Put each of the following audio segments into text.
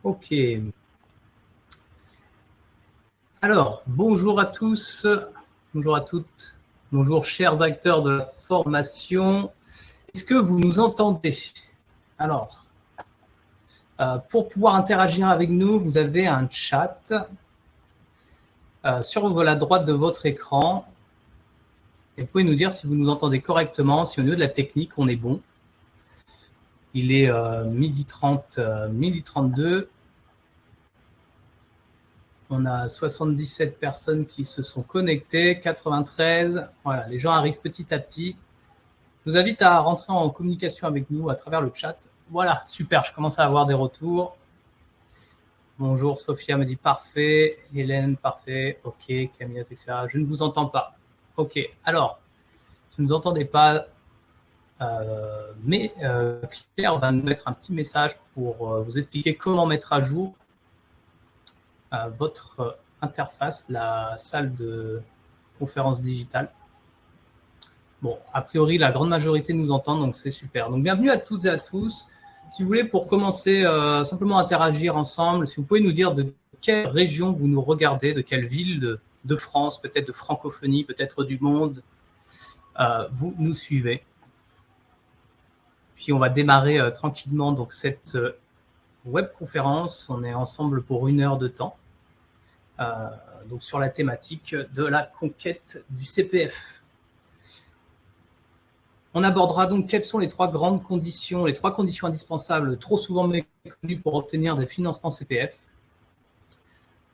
Ok. Alors, bonjour à tous, bonjour à toutes, bonjour chers acteurs de la formation. Est-ce que vous nous entendez? Alors, pour pouvoir interagir avec nous, vous avez un chat sur la droite de votre écran. Et vous pouvez nous dire si vous nous entendez correctement, si au niveau de la technique, on est bon. Il est 12h30, 12h32. On a 77 personnes qui se sont connectées, 93. Voilà, les gens arrivent petit à petit. Je vous invite à rentrer en communication avec nous à travers le chat. Voilà, super, je commence à avoir des retours. Bonjour, Sophia me dit parfait. Hélène, parfait. Ok, Camille, etc. Je ne vous entends pas. Ok, alors, si vous ne nous entendez pas, Claire va nous mettre un petit message pour vous expliquer comment mettre à jour votre interface, la salle de conférence digitale. Bon, a priori, la grande majorité nous entend, donc c'est super. Donc, bienvenue à toutes et à tous. Si vous voulez, pour commencer, simplement interagir ensemble, si vous pouvez nous dire de quelle région vous nous regardez, de quelle ville de France, peut-être de francophonie, peut-être du monde, vous nous suivez. Puis, on va démarrer tranquillement donc, cette webconférence. On est ensemble pour 1 heure de temps. Donc sur la thématique de la conquête du CPF. On abordera donc quelles sont les 3 grandes conditions, les 3 conditions indispensables, trop souvent méconnues pour obtenir des financements CPF,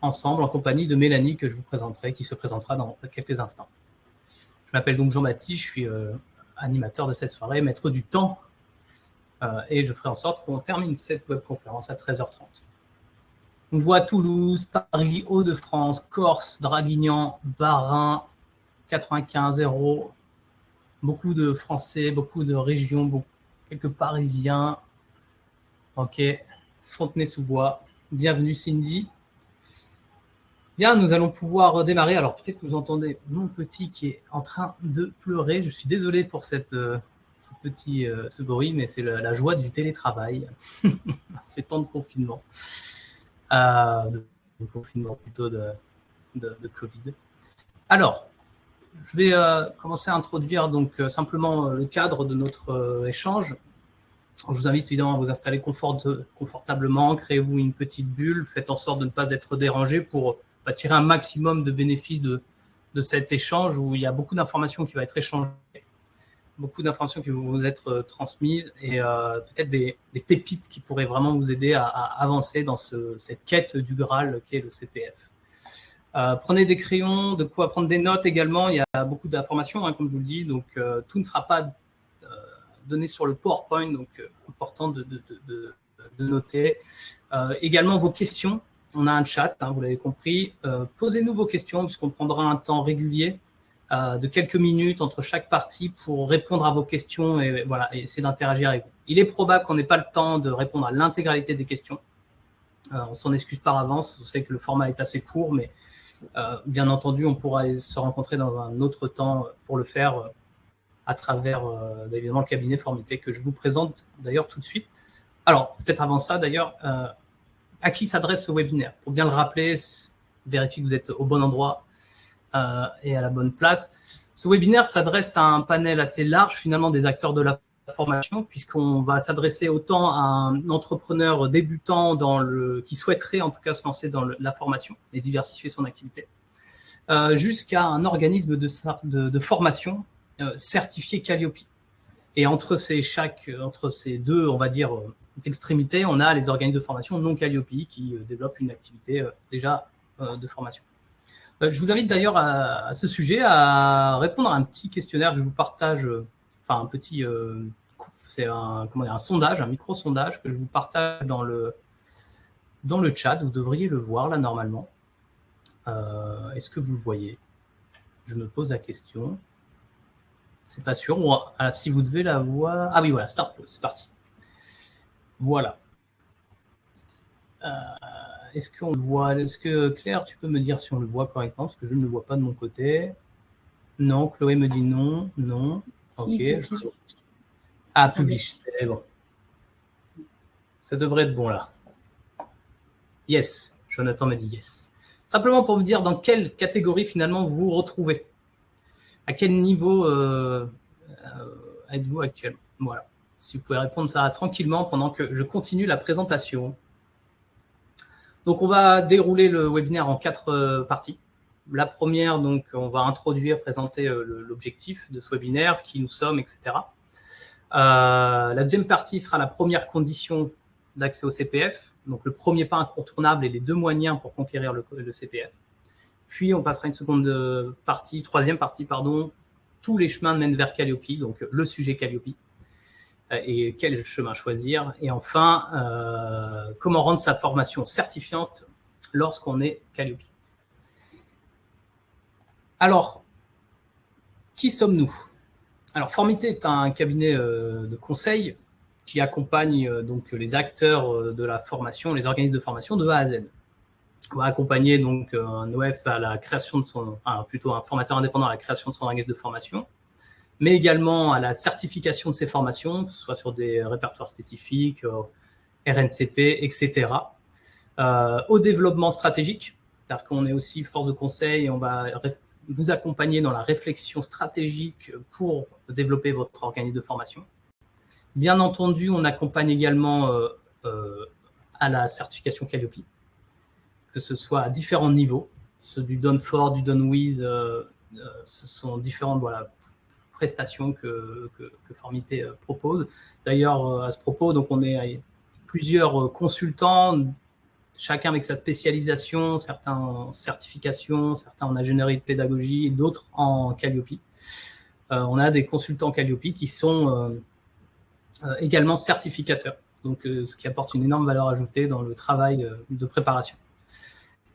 ensemble en compagnie de Mélanie que je vous présenterai, qui se présentera dans quelques instants. Je m'appelle donc Jean-Baptiste, je suis animateur de cette soirée, maître du temps, et je ferai en sorte qu'on termine cette webconférence à 13h30. On voit Toulouse, Paris, Hauts-de-France, Corse, Draguignan, Bas-Rhin, 95-0, beaucoup de Français, beaucoup de régions, quelques Parisiens. Ok, Fontenay-sous-Bois. Bienvenue Cindy. Bien, nous allons pouvoir démarrer. Alors peut-être que vous entendez mon petit qui est en train de pleurer. Je suis désolé pour ce bruit, mais c'est la joie du télétravail. Ces temps de confinement. De confinement plutôt de Covid. Alors, je vais commencer à introduire donc simplement le cadre de notre échange. Je vous invite évidemment à vous installer confortablement, créez-vous une petite bulle, faites en sorte de ne pas être dérangé pour tirer un maximum de bénéfices de cet échange où il y a beaucoup d'informations qui vont être échangées, beaucoup d'informations qui vont vous être transmises et peut-être des pépites qui pourraient vraiment vous aider à avancer dans cette quête du Graal qu'est le CPF. Prenez des crayons, de quoi prendre des notes également. Il y a beaucoup d'informations, comme je vous le dis, donc tout ne sera pas donné sur le PowerPoint, donc important de noter. Également vos questions. On a un chat, vous l'avez compris. Posez-nous vos questions, puisqu'on prendra un temps régulier de quelques minutes entre chaque partie pour répondre à vos questions et voilà, et essayer d'interagir avec vous. Il est probable qu'on n'ait pas le temps de répondre à l'intégralité des questions. On s'en excuse par avance. On sait que le format est assez court, mais bien entendu, on pourra se rencontrer dans un autre temps pour le faire à travers évidemment le cabinet Formité que je vous présente d'ailleurs tout de suite. Alors, peut-être avant ça d'ailleurs, à qui s'adresse ce webinaire? Pour bien le rappeler, vérifiez que vous êtes au bon endroit et à la bonne place. Ce webinaire s'adresse à un panel assez large finalement des acteurs de la formation, puisqu'on va s'adresser autant à un entrepreneur débutant qui souhaiterait en tout cas se lancer dans la formation et diversifier son activité, jusqu'à un organisme de formation certifié Calliope. Et entre ces deux, on va dire, extrémités, on a les organismes de formation non Calliope qui développent une activité déjà de formation. Je vous invite d'ailleurs à ce sujet à répondre à un petit questionnaire que je vous partage, enfin un petit, c'est un sondage, un micro-sondage que je vous partage dans le chat. Vous devriez le voir là normalement. Est-ce que vous le voyez? Je me pose la question. C'est pas sûr. Si vous devez la voir. Ah oui, voilà, Start Pause, c'est parti. Voilà. Est-ce qu'on le voit? Est-ce que Claire, tu peux me dire si on le voit correctement? Parce que je ne le vois pas de mon côté. Non, Chloé me dit non. Non. Si, ok. Ah, publish, c'est bon. Ça devrait être bon là. Yes, Jonathan m'a dit yes. Simplement pour me dire dans quelle catégorie finalement vous vous retrouvez. À quel niveau êtes-vous actuellement? Voilà. Si vous pouvez répondre ça tranquillement pendant que je continue la présentation. Donc, on va dérouler le webinaire en 4 parties. La première, donc, on va introduire, présenter l'objectif de ce webinaire, qui nous sommes, etc. La deuxième partie sera la première condition d'accès au CPF, donc le premier pas incontournable et les 2 moyens pour conquérir le CPF. Puis, on passera une troisième partie, tous les chemins mènent vers Calliope, donc le sujet Calliope et quel chemin choisir. Et enfin, comment rendre sa formation certifiante lorsqu'on est Calliope. Alors, qui sommes-nous? Alors, Formité est un cabinet de conseil qui accompagne donc les acteurs de la formation, les organismes de formation de A à Z. On va accompagner donc un OF à la création de plutôt un formateur indépendant à la création de son organisme de formation, mais également à la certification de ses formations, que ce soit sur des répertoires spécifiques, RNCP, etc. Au développement stratégique, c'est-à-dire qu'on est aussi force de conseil et on va vous accompagner dans la réflexion stratégique pour développer votre organisme de formation. Bien entendu, on accompagne également à la certification Calliope, que ce soit à différents niveaux. Ceux du Done For, du Done With, ce sont différentes prestations que Formité propose. D'ailleurs, à ce propos, donc on est plusieurs consultants, chacun avec sa spécialisation, certains en certification, certains en ingénierie de pédagogie et d'autres en Calliope. On a des consultants Calliope qui sont également certificateurs, donc ce qui apporte une énorme valeur ajoutée dans le travail de préparation.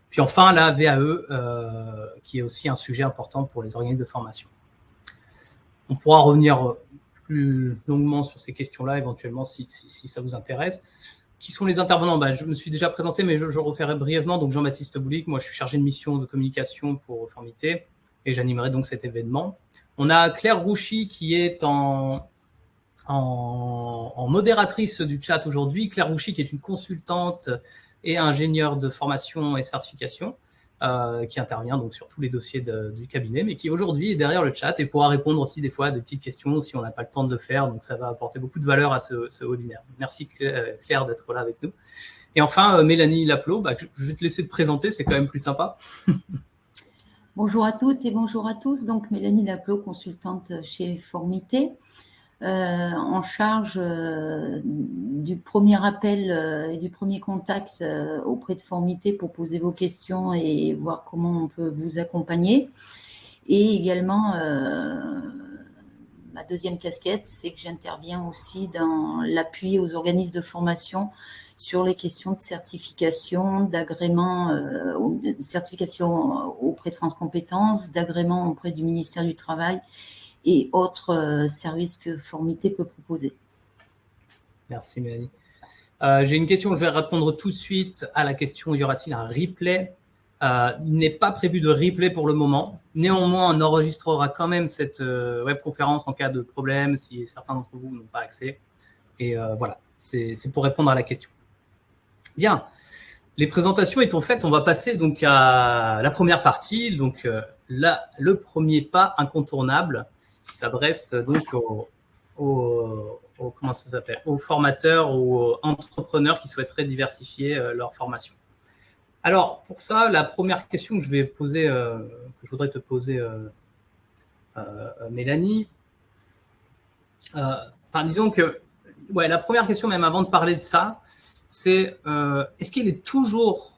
Puis enfin, la VAE, qui est aussi un sujet important pour les organismes de formation. On pourra revenir plus longuement sur ces questions-là, éventuellement, si ça vous intéresse. Qui sont les intervenants? Je me suis déjà présenté, mais je referai brièvement. Donc, Jean-Baptiste Boulic, moi, je suis chargé de mission de communication pour Formité et j'animerai donc cet événement. On a Claire Rouchy qui est en modératrice du chat aujourd'hui. Claire Rouchy qui est une consultante et ingénieure de formation et certification qui intervient donc sur tous les dossiers du cabinet, mais qui aujourd'hui est derrière le chat et pourra répondre aussi des fois à des petites questions si on n'a pas le temps de le faire. Donc, ça va apporter beaucoup de valeur à ce webinaire. Merci Claire d'être là avec nous. Et enfin, Mélanie Laplot, je vais te laisser te présenter, c'est quand même plus sympa. Bonjour à toutes et bonjour à tous. Donc, Mélanie Laplot, consultante chez Formité, en charge du premier appel et du premier contact auprès de Formité pour poser vos questions et voir comment on peut vous accompagner. Et également, ma deuxième casquette, c'est que j'interviens aussi dans l'appui aux organismes de formation sur les questions de certification, d'agrément, certification auprès de France Compétences, d'agrément auprès du ministère du Travail et autres services que Formité peut proposer. Merci Mélanie. J'ai une question, je vais répondre tout de suite à la question, y aura-t-il un replay? Il n'est pas prévu de replay pour le moment. Néanmoins, on enregistrera quand même cette webconférence en cas de problème, si certains d'entre vous n'ont pas accès. Et voilà, c'est pour répondre à la question. Bien, les présentations étant faites, on va passer donc à la première partie. Donc le premier pas incontournable qui s'adresse donc comment ça s'appelle, aux formateurs ou aux entrepreneurs qui souhaiteraient diversifier leur formation. Alors, pour ça, la première question que je vais poser, que je voudrais te poser, Mélanie, disons que, la première question, même avant de parler de ça, c'est est-ce qu'il est toujours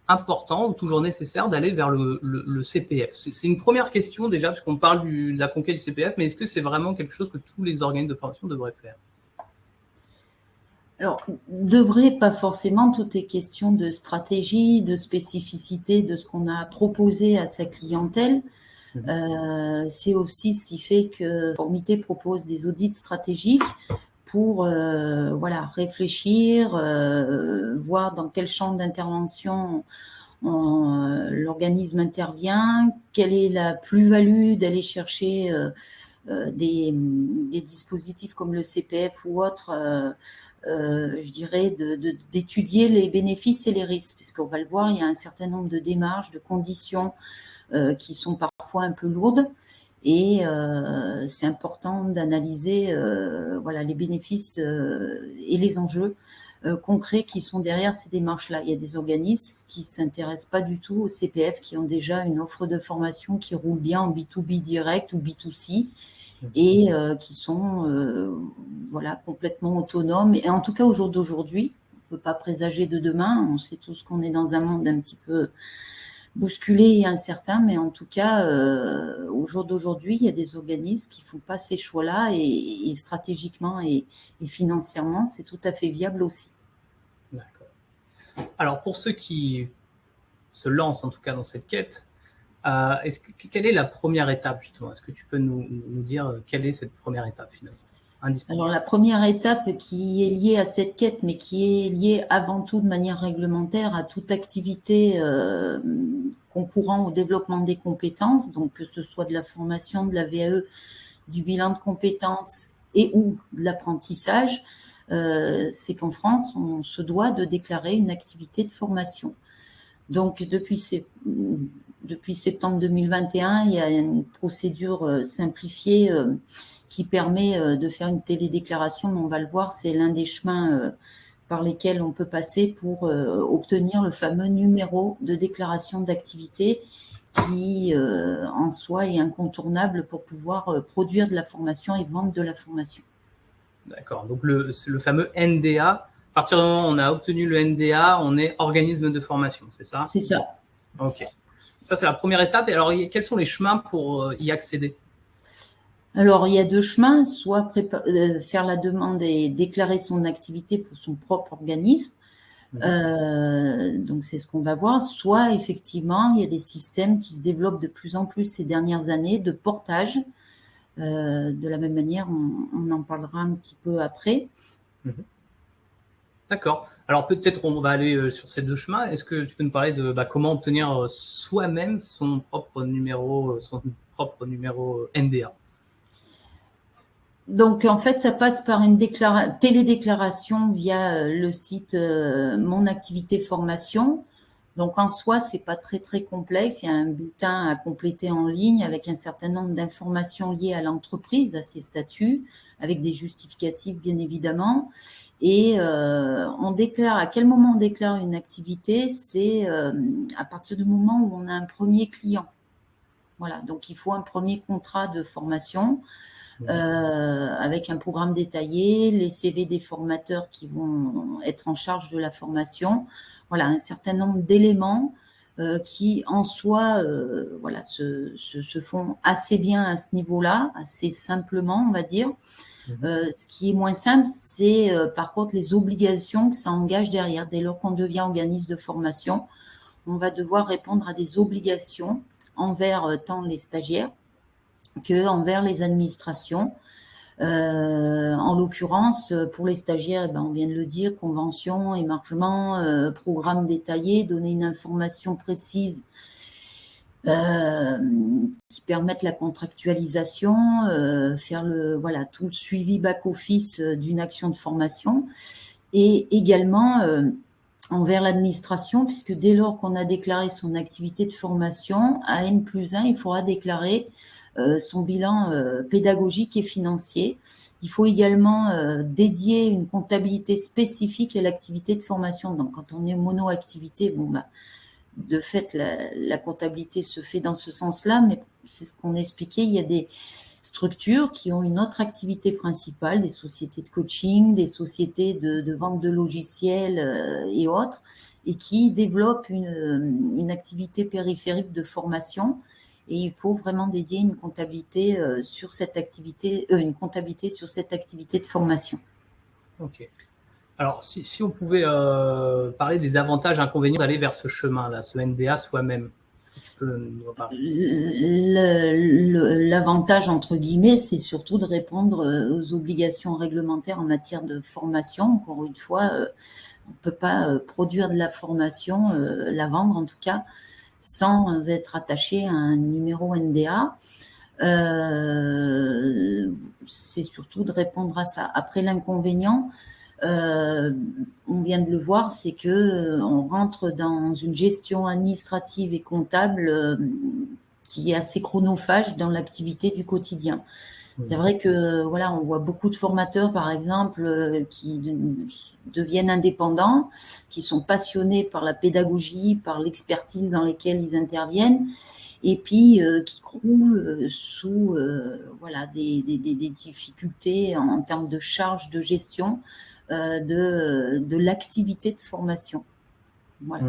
important ou toujours nécessaire d'aller vers le CPF? C'est une première question déjà, parce qu'on parle de la conquête du CPF, mais est-ce que c'est vraiment quelque chose que tous les organismes de formation devraient faire? Alors, devrait pas forcément, tout est question de stratégie, de spécificité de ce qu'on a proposé à sa clientèle. C'est aussi ce qui fait que Formité propose des audits stratégiques pour réfléchir, voir dans quel champ d'intervention l'organisme intervient, quelle est la plus-value d'aller chercher des dispositifs comme le CPF ou autres, je dirais, d'étudier les bénéfices et les risques, puisqu'on va le voir, il y a un certain nombre de démarches, de conditions qui sont parfois un peu lourdes, et c'est important d'analyser voilà, les bénéfices et les enjeux concrets qui sont derrière ces démarches-là. Il y a des organismes qui ne s'intéressent pas du tout au CPF, qui ont déjà une offre de formation qui roule bien en B2B direct ou B2C, et qui sont voilà, complètement autonomes. Et en tout cas, au jour d'aujourd'hui, on ne peut pas présager de demain. On sait tous qu'on est dans un monde un petit peu bousculé et incertain, mais en tout cas, au jour d'aujourd'hui, il y a des organismes qui ne font pas ces choix-là, et stratégiquement et financièrement, c'est tout à fait viable aussi. D'accord. Alors, pour ceux qui se lancent en tout cas dans cette quête, quelle est la première étape justement? Est-ce que tu peux nous dire quelle est cette première étape finalement indispensable? Alors la première étape qui est liée à cette quête, mais qui est liée avant tout de manière réglementaire à toute activité concourant au développement des compétences, donc que ce soit de la formation, de la VAE, du bilan de compétences et ou de l'apprentissage, c'est qu'en France, on se doit de déclarer une activité de formation. Donc depuis septembre 2021, il y a une procédure simplifiée qui permet de faire une télédéclaration, mais on va le voir, c'est l'un des chemins par lesquels on peut passer pour obtenir le fameux numéro de déclaration d'activité qui, en soi, est incontournable pour pouvoir produire de la formation et vendre de la formation. D'accord, donc le fameux NDA, à partir du moment où on a obtenu le NDA, on est organisme de formation, c'est ça? C'est ça. Ok. Ça, c'est la première étape. Et alors, quels sont les chemins pour y accéder? Alors, il y a deux chemins, soit faire la demande et déclarer son activité pour son propre organisme. Donc, c'est ce qu'on va voir. Soit, effectivement, il y a des systèmes qui se développent de plus en plus ces dernières années de portage. De la même manière, on en parlera un petit peu après. D'accord. Alors, peut-être on va aller sur ces deux chemins. Est-ce que tu peux nous parler de comment obtenir soi-même son propre numéro NDA? Donc, en fait, ça passe par une télédéclaration via le site Mon Activité Formation. Donc, en soi, c'est pas très, très complexe. Il y a un bulletin à compléter en ligne avec un certain nombre d'informations liées à l'entreprise, à ses statuts, avec des justificatifs, bien évidemment. Et on déclare, à quel moment on déclare une activité? C'est à partir du moment où on a un premier client. Voilà, donc il faut un premier contrat de formation avec un programme détaillé, les CV des formateurs qui vont être en charge de la formation. Voilà, un certain nombre d'éléments qui, en soi, voilà, se font assez bien à ce niveau-là, assez simplement, on va dire. Ce qui est moins simple, c'est par contre les obligations que ça engage derrière. Dès lors qu'on devient organisme de formation, on va devoir répondre à des obligations envers tant les stagiaires que envers les administrations. En l'occurrence, pour les stagiaires, on vient de le dire, convention, émargement, programme détaillé, donner une information précise qui permettent la contractualisation, faire tout le suivi back-office d'une action de formation, et également envers l'administration, puisque dès lors qu'on a déclaré son activité de formation, à N+1, il faudra déclarer son bilan pédagogique et financier. Il faut également dédier une comptabilité spécifique à l'activité de formation. Donc, quand on est mono-activité, de fait, la comptabilité se fait dans ce sens-là, mais c'est ce qu'on expliquait, il y a des structures qui ont une autre activité principale, des sociétés de coaching, des sociétés de vente de logiciels et autres, et qui développent une activité périphérique de formation. Et il faut vraiment dédier une comptabilité sur cette activité, de formation. Ok. Alors, si on pouvait parler des avantages et inconvénients d'aller vers ce chemin-là, ce NDA soi-même, est-ce que tu peux nous en parler? L'avantage, entre guillemets, c'est surtout de répondre aux obligations réglementaires en matière de formation. Encore une fois, on ne peut pas produire de la formation, la vendre en tout cas, sans être attaché à un numéro NDA. C'est surtout de répondre à ça. Après, l'inconvénient, on vient de le voir, c'est que on rentre dans une gestion administrative et comptable qui est assez chronophage dans l'activité du quotidien. C'est vrai que voilà, on voit beaucoup de formateurs, par exemple, qui deviennent indépendants, qui sont passionnés par la pédagogie, par l'expertise dans lesquelles ils interviennent, et puis qui croulent sous voilà, des difficultés en termes de charge de gestion de l'activité de formation. Voilà.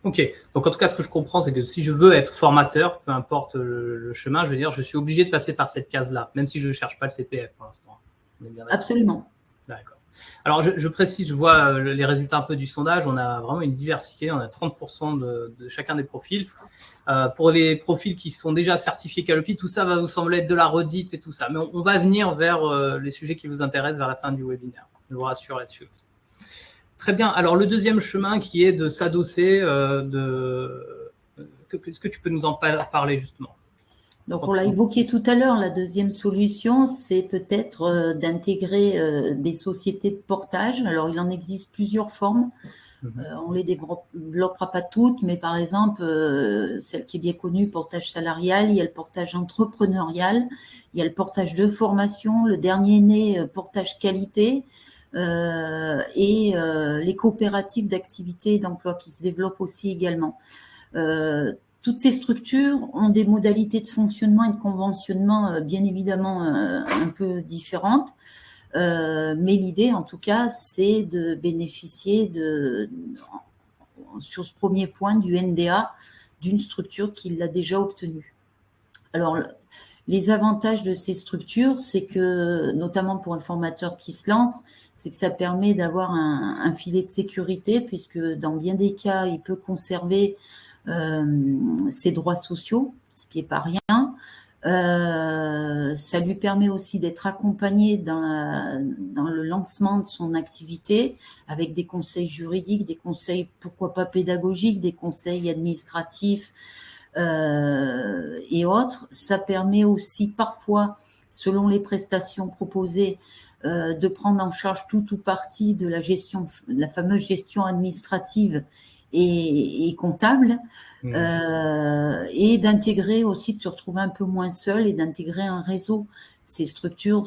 Ok, donc en tout cas, ce que je comprends, c'est que si je veux être formateur, peu importe le chemin, je veux dire, je suis obligé de passer par cette case-là, même si je ne cherche pas le CPF pour l'instant. Absolument. D'accord. Alors, je précise, je vois les résultats un peu du sondage. On a vraiment une diversité. On a 30% de chacun des profils. Pour les profils qui sont déjà certifiés Calliope, tout ça va vous sembler être de la redite et tout ça. Mais on va venir vers les sujets qui vous intéressent vers la fin du webinaire. Je vous rassure là-dessus aussi. Très bien. Alors, le deuxième chemin qui est de s'adosser est-ce que tu peux nous en parler justement? Donc, on l'a évoqué tout à l'heure, la deuxième solution, c'est peut-être d'intégrer des sociétés de portage. Alors, il en existe plusieurs formes. On les développera pas toutes, mais par exemple, celle qui est bien connue, portage salarial, il y a le portage entrepreneurial, il y a le portage de formation, le dernier né, portage qualité, et les coopératives d'activité et d'emploi qui se développent aussi également. Toutes ces structures ont des modalités de fonctionnement et de conventionnement bien évidemment un peu différentes, mais l'idée en tout cas c'est de bénéficier sur ce premier point du NDA d'une structure qui l'a déjà obtenu. Alors les avantages de ces structures, c'est que notamment pour un formateur qui se lance, c'est que ça permet d'avoir un filet de sécurité puisque dans bien des cas il peut conserver ses droits sociaux, ce qui n'est pas rien. Ça lui permet aussi d'être accompagné dans le lancement de son activité avec des conseils juridiques, des conseils pourquoi pas pédagogiques, des conseils administratifs et autres. Ça permet aussi parfois, selon les prestations proposées, de prendre en charge tout ou partie de la gestion, la fameuse gestion administrative et comptable, et d'intégrer aussi, de se retrouver un peu moins seul et d'intégrer un réseau. Ces structures,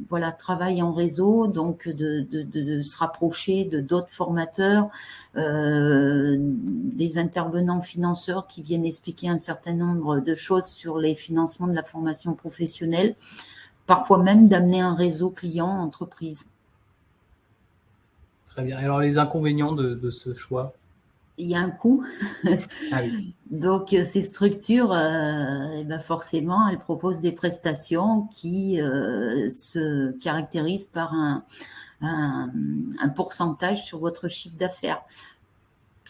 voilà, travaillent en réseau, donc de se rapprocher de d'autres formateurs, des intervenants financeurs qui viennent expliquer un certain nombre de choses sur les financements de la formation professionnelle, parfois même d'amener un réseau client-entreprise. Très bien. Alors, les inconvénients de ce choix? Il y a un coût. Ah oui. Donc, ces structures, eh ben forcément, elles proposent des prestations qui se caractérisent par un pourcentage sur votre chiffre d'affaires.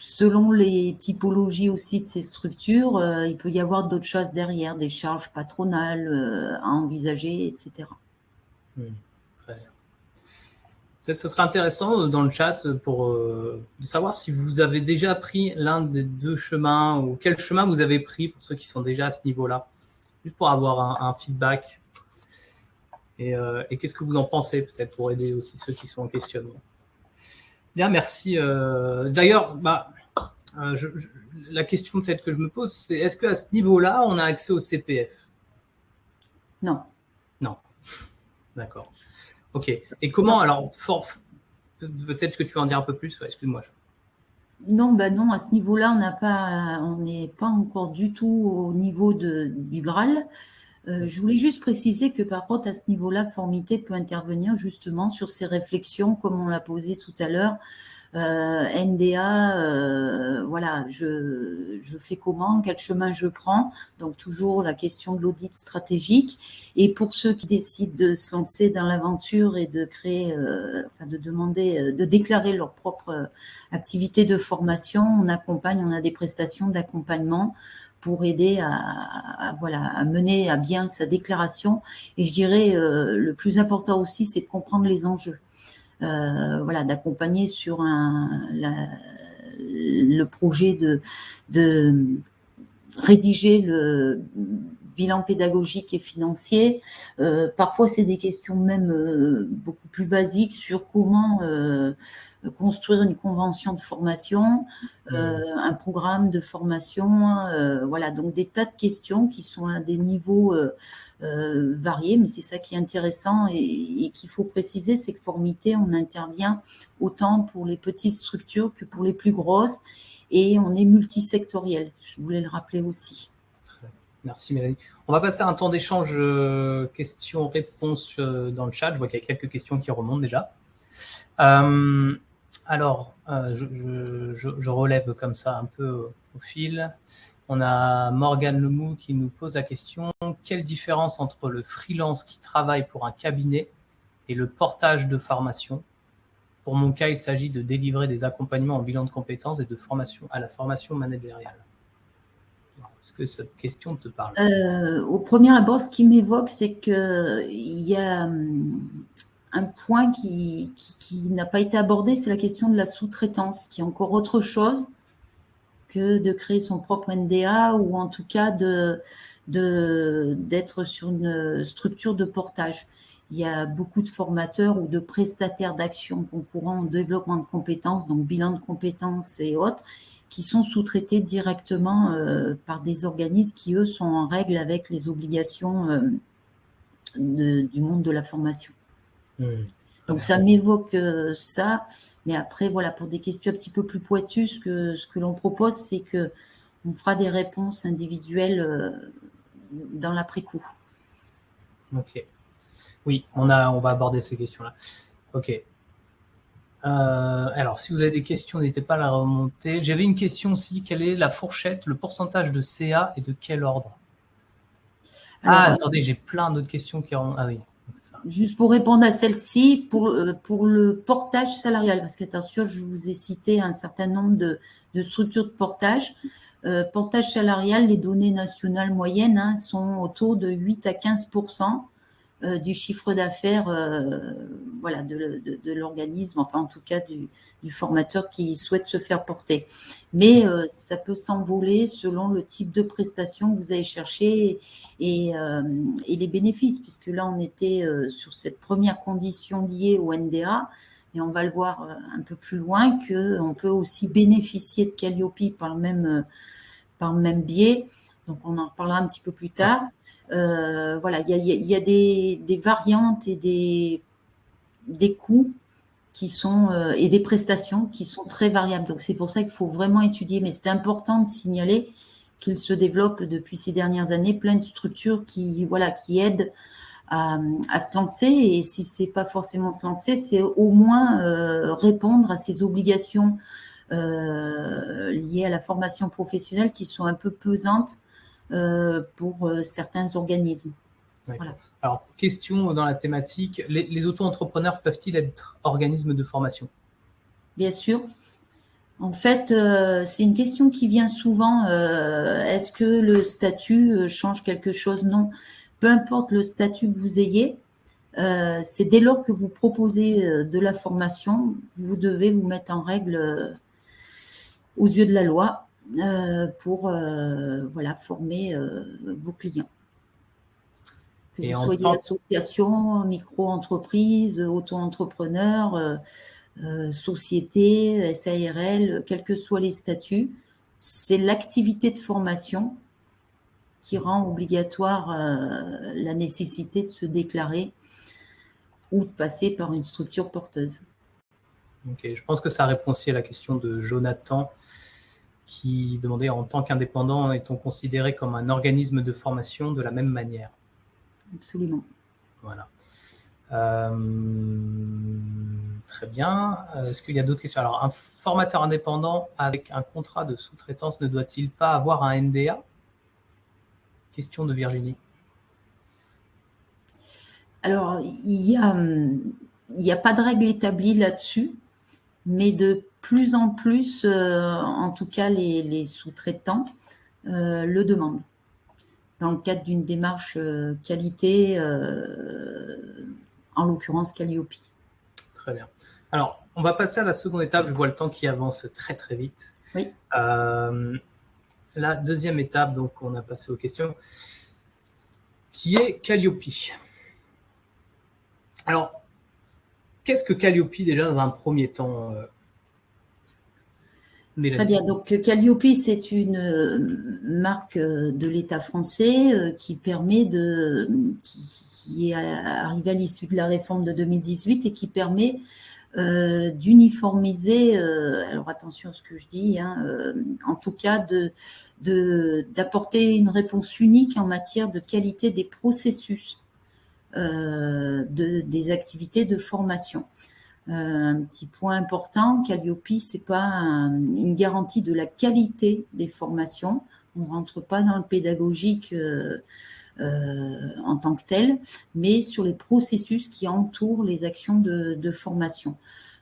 Selon les typologies aussi de ces structures, il peut y avoir d'autres choses derrière, des charges patronales à envisager, etc. Très bien. Ce serait intéressant dans le chat de savoir si vous avez déjà pris l'un des deux chemins ou quel chemin vous avez pris pour ceux qui sont déjà à ce niveau-là, juste pour avoir un feedback. Et qu'est-ce que vous en pensez peut-être pour aider aussi ceux qui sont en questionnement. Bien, merci. D'ailleurs, la question peut-être que je me pose, c'est est-ce qu'à ce niveau-là, on a accès au CPF? Non. Non. D'accord. Ok. Et comment, alors, peut-être que tu vas en dire un peu plus, excuse-moi. Non, non, à ce niveau-là, on n'est pas encore du tout au niveau du Graal. Je voulais juste préciser que par contre, à ce niveau-là, Formité peut intervenir justement sur ces réflexions, comme on l'a posé tout à l'heure. NDA, voilà, je fais comment, quel chemin je prends, donc toujours la question de l'audit stratégique. Et pour ceux qui décident de se lancer dans l'aventure et de créer, de demander, de déclarer leur propre activité de formation, on a des prestations d'accompagnement pour aider à mener à bien sa déclaration. Et je dirais, le plus important aussi, c'est de comprendre les enjeux. D'accompagner sur le projet de rédiger bilan pédagogique et financier. Parfois, c'est des questions même beaucoup plus basiques sur comment construire une convention de formation, un programme de formation, voilà, donc des tas de questions qui sont à des niveaux variés, mais c'est ça qui est intéressant et qu'il faut préciser, c'est que Formité, on intervient autant pour les petites structures que pour les plus grosses et on est multisectoriel, je voulais le rappeler aussi. Merci Mélanie. On va passer à un temps d'échange questions-réponses dans le chat. Je vois qu'il y a quelques questions qui remontent déjà. Alors, je relève comme ça un peu au fil. On a Morgane Lemou qui nous pose la question « Quelle différence entre le freelance qui travaille pour un cabinet et le portage de formation ? Pour mon cas, il s'agit de délivrer des accompagnements en bilan de compétences et de formation à la formation managériale. » Est-ce que cette question te parle ? Au premier abord, ce qui m'évoque, c'est qu'il y a un point qui n'a pas été abordé, c'est la question de la sous-traitance, qui est encore autre chose que de créer son propre NDA ou en tout cas d'être sur une structure de portage. Il y a beaucoup de formateurs ou de prestataires d'actions concourant au développement de compétences, donc bilan de compétences et autres, qui sont sous-traités directement par des organismes qui, eux, sont en règle avec les obligations du monde de la formation. Donc, ça m'évoque ça. Mais après, voilà, pour des questions un petit peu plus pointues, ce que l'on propose, c'est qu'on fera des réponses individuelles dans l'après-coup. Ok. Oui, on va aborder ces questions-là. Ok. Alors, si vous avez des questions, n'hésitez pas à la remonter. J'avais une question aussi. Quelle est la fourchette, le pourcentage de CA et de quel ordre ? Alors, attendez, j'ai plein d'autres questions qui remontent. Ah oui. Juste pour répondre à celle-ci, pour le portage salarial, parce qu'attention, je vous ai cité un certain nombre de structures de portage. Portage salarial, les données nationales moyennes sont autour de 8 à 15% du chiffre d'affaires voilà, de l'organisme, enfin en tout cas du formateur qui souhaite se faire porter. Mais ça peut s'envoler selon le type de prestation que vous allez chercher et les bénéfices, puisque là on était sur cette première condition liée au NDA, et on va le voir un peu plus loin qu'on peut aussi bénéficier de Calliope par le même biais. Donc on en reparlera un petit peu plus tard. Voilà, il y a des variantes et des coûts qui sont et des prestations qui sont très variables. Donc c'est pour ça qu'il faut vraiment étudier. Mais c'est important de signaler qu'il se développe depuis ces dernières années plein de structures qui aident à se lancer. Et si c'est pas forcément se lancer, c'est au moins répondre à ces obligations liées à la formation professionnelle qui sont un peu pesantes pour certains organismes. Voilà. Alors, question dans la thématique, les auto-entrepreneurs peuvent-ils être organismes de formation ? Bien sûr. En fait, c'est une question qui vient souvent. Est-ce que le statut change quelque chose ? Non. Peu importe le statut que vous ayez, c'est dès lors que vous proposez de la formation, vous devez vous mettre en règle aux yeux de la loi pour former vos clients. Que vous soyez association, micro-entreprise, auto-entrepreneur, société, SARL, quels que soient les statuts, c'est l'activité de formation qui rend obligatoire la nécessité de se déclarer ou de passer par une structure porteuse. Ok, je pense que ça répond aussi à la question de Jonathan qui demandait en tant qu'indépendant, est-on considéré comme un organisme de formation de la même manière ? Absolument. Voilà. Très bien. Est-ce qu'il y a d'autres questions ? Alors, un formateur indépendant avec un contrat de sous-traitance ne doit-il pas avoir un NDA ? Question de Virginie. Alors, il n'y a pas de règle établie là-dessus, mais de plus en plus, en tout cas les sous-traitants, le demandent. Dans le cadre d'une démarche qualité, en l'occurrence Calliope. Très bien. Alors, on va passer à la seconde étape. Je vois le temps qui avance très, très vite. Oui. La deuxième étape, donc on a passé aux questions. qui est Calliope. Alors, qu'est-ce que Calliope déjà dans un premier temps, Mélanie? Très bien, donc Calliope, c'est une marque de l'État français qui permet qui est arrivée à l'issue de la réforme de 2018 et qui permet d'uniformiser, alors attention à ce que je dis, en tout cas d'apporter une réponse unique en matière de qualité des processus des activités de formation. Un petit point important, Calliope, c'est pas une garantie de la qualité des formations. On rentre pas dans le pédagogique en tant que tel, mais sur les processus qui entourent les actions de formation.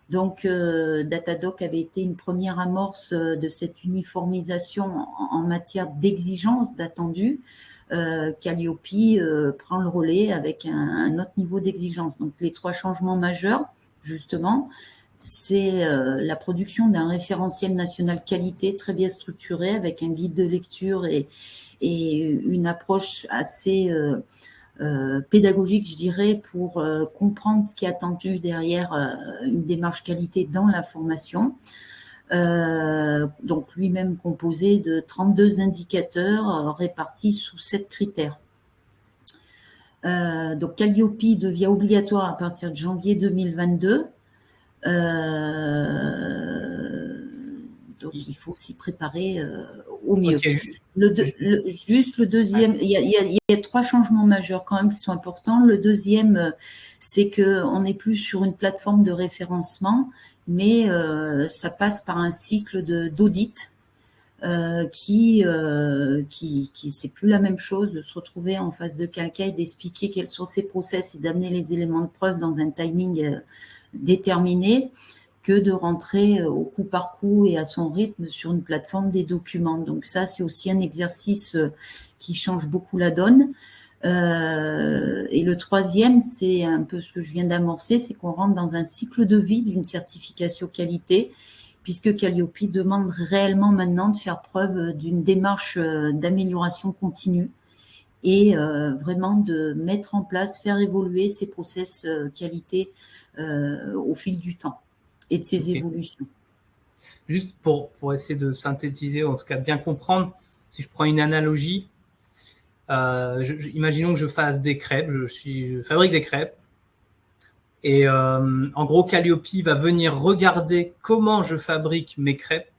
Donc, Datadoc avait été une première amorce de cette uniformisation en matière d'exigence d'attendu. Calliope prend le relais avec un autre niveau d'exigence. Donc, les 3 changements majeurs, justement, c'est la production d'un référentiel national qualité très bien structuré avec un guide de lecture et une approche assez pédagogique, je dirais, pour comprendre ce qui est attendu derrière une démarche qualité dans la formation. Donc lui-même composé de 32 indicateurs répartis sous 7 critères. Donc Calliope devient obligatoire à partir de janvier 2022. Donc il faut s'y préparer au mieux. Okay. Juste le deuxième, il y a 3 changements majeurs quand même qui sont importants. Le deuxième, c'est qu'on n'est plus sur une plateforme de référencement, mais ça passe par un cycle d'audit qui c'est plus la même chose de se retrouver en face de quelqu'un et d'expliquer quels sont ses process et d'amener les éléments de preuve dans un timing déterminé que de rentrer au coup par coup et à son rythme sur une plateforme des documents. Donc ça, c'est aussi un exercice qui change beaucoup la donne. Et le troisième, c'est un peu ce que je viens d'amorcer, c'est qu'on rentre dans un cycle de vie d'une certification qualité, puisque Calliope demande réellement maintenant de faire preuve d'une démarche d'amélioration continue et vraiment de mettre en place, faire évoluer ces process qualité au fil du temps et de ces évolutions. Juste pour essayer de synthétiser, en tout cas bien comprendre, si je prends une analogie, imaginons que je fasse des crêpes, je fabrique des crêpes, et en gros Calliope va venir regarder comment je fabrique mes crêpes,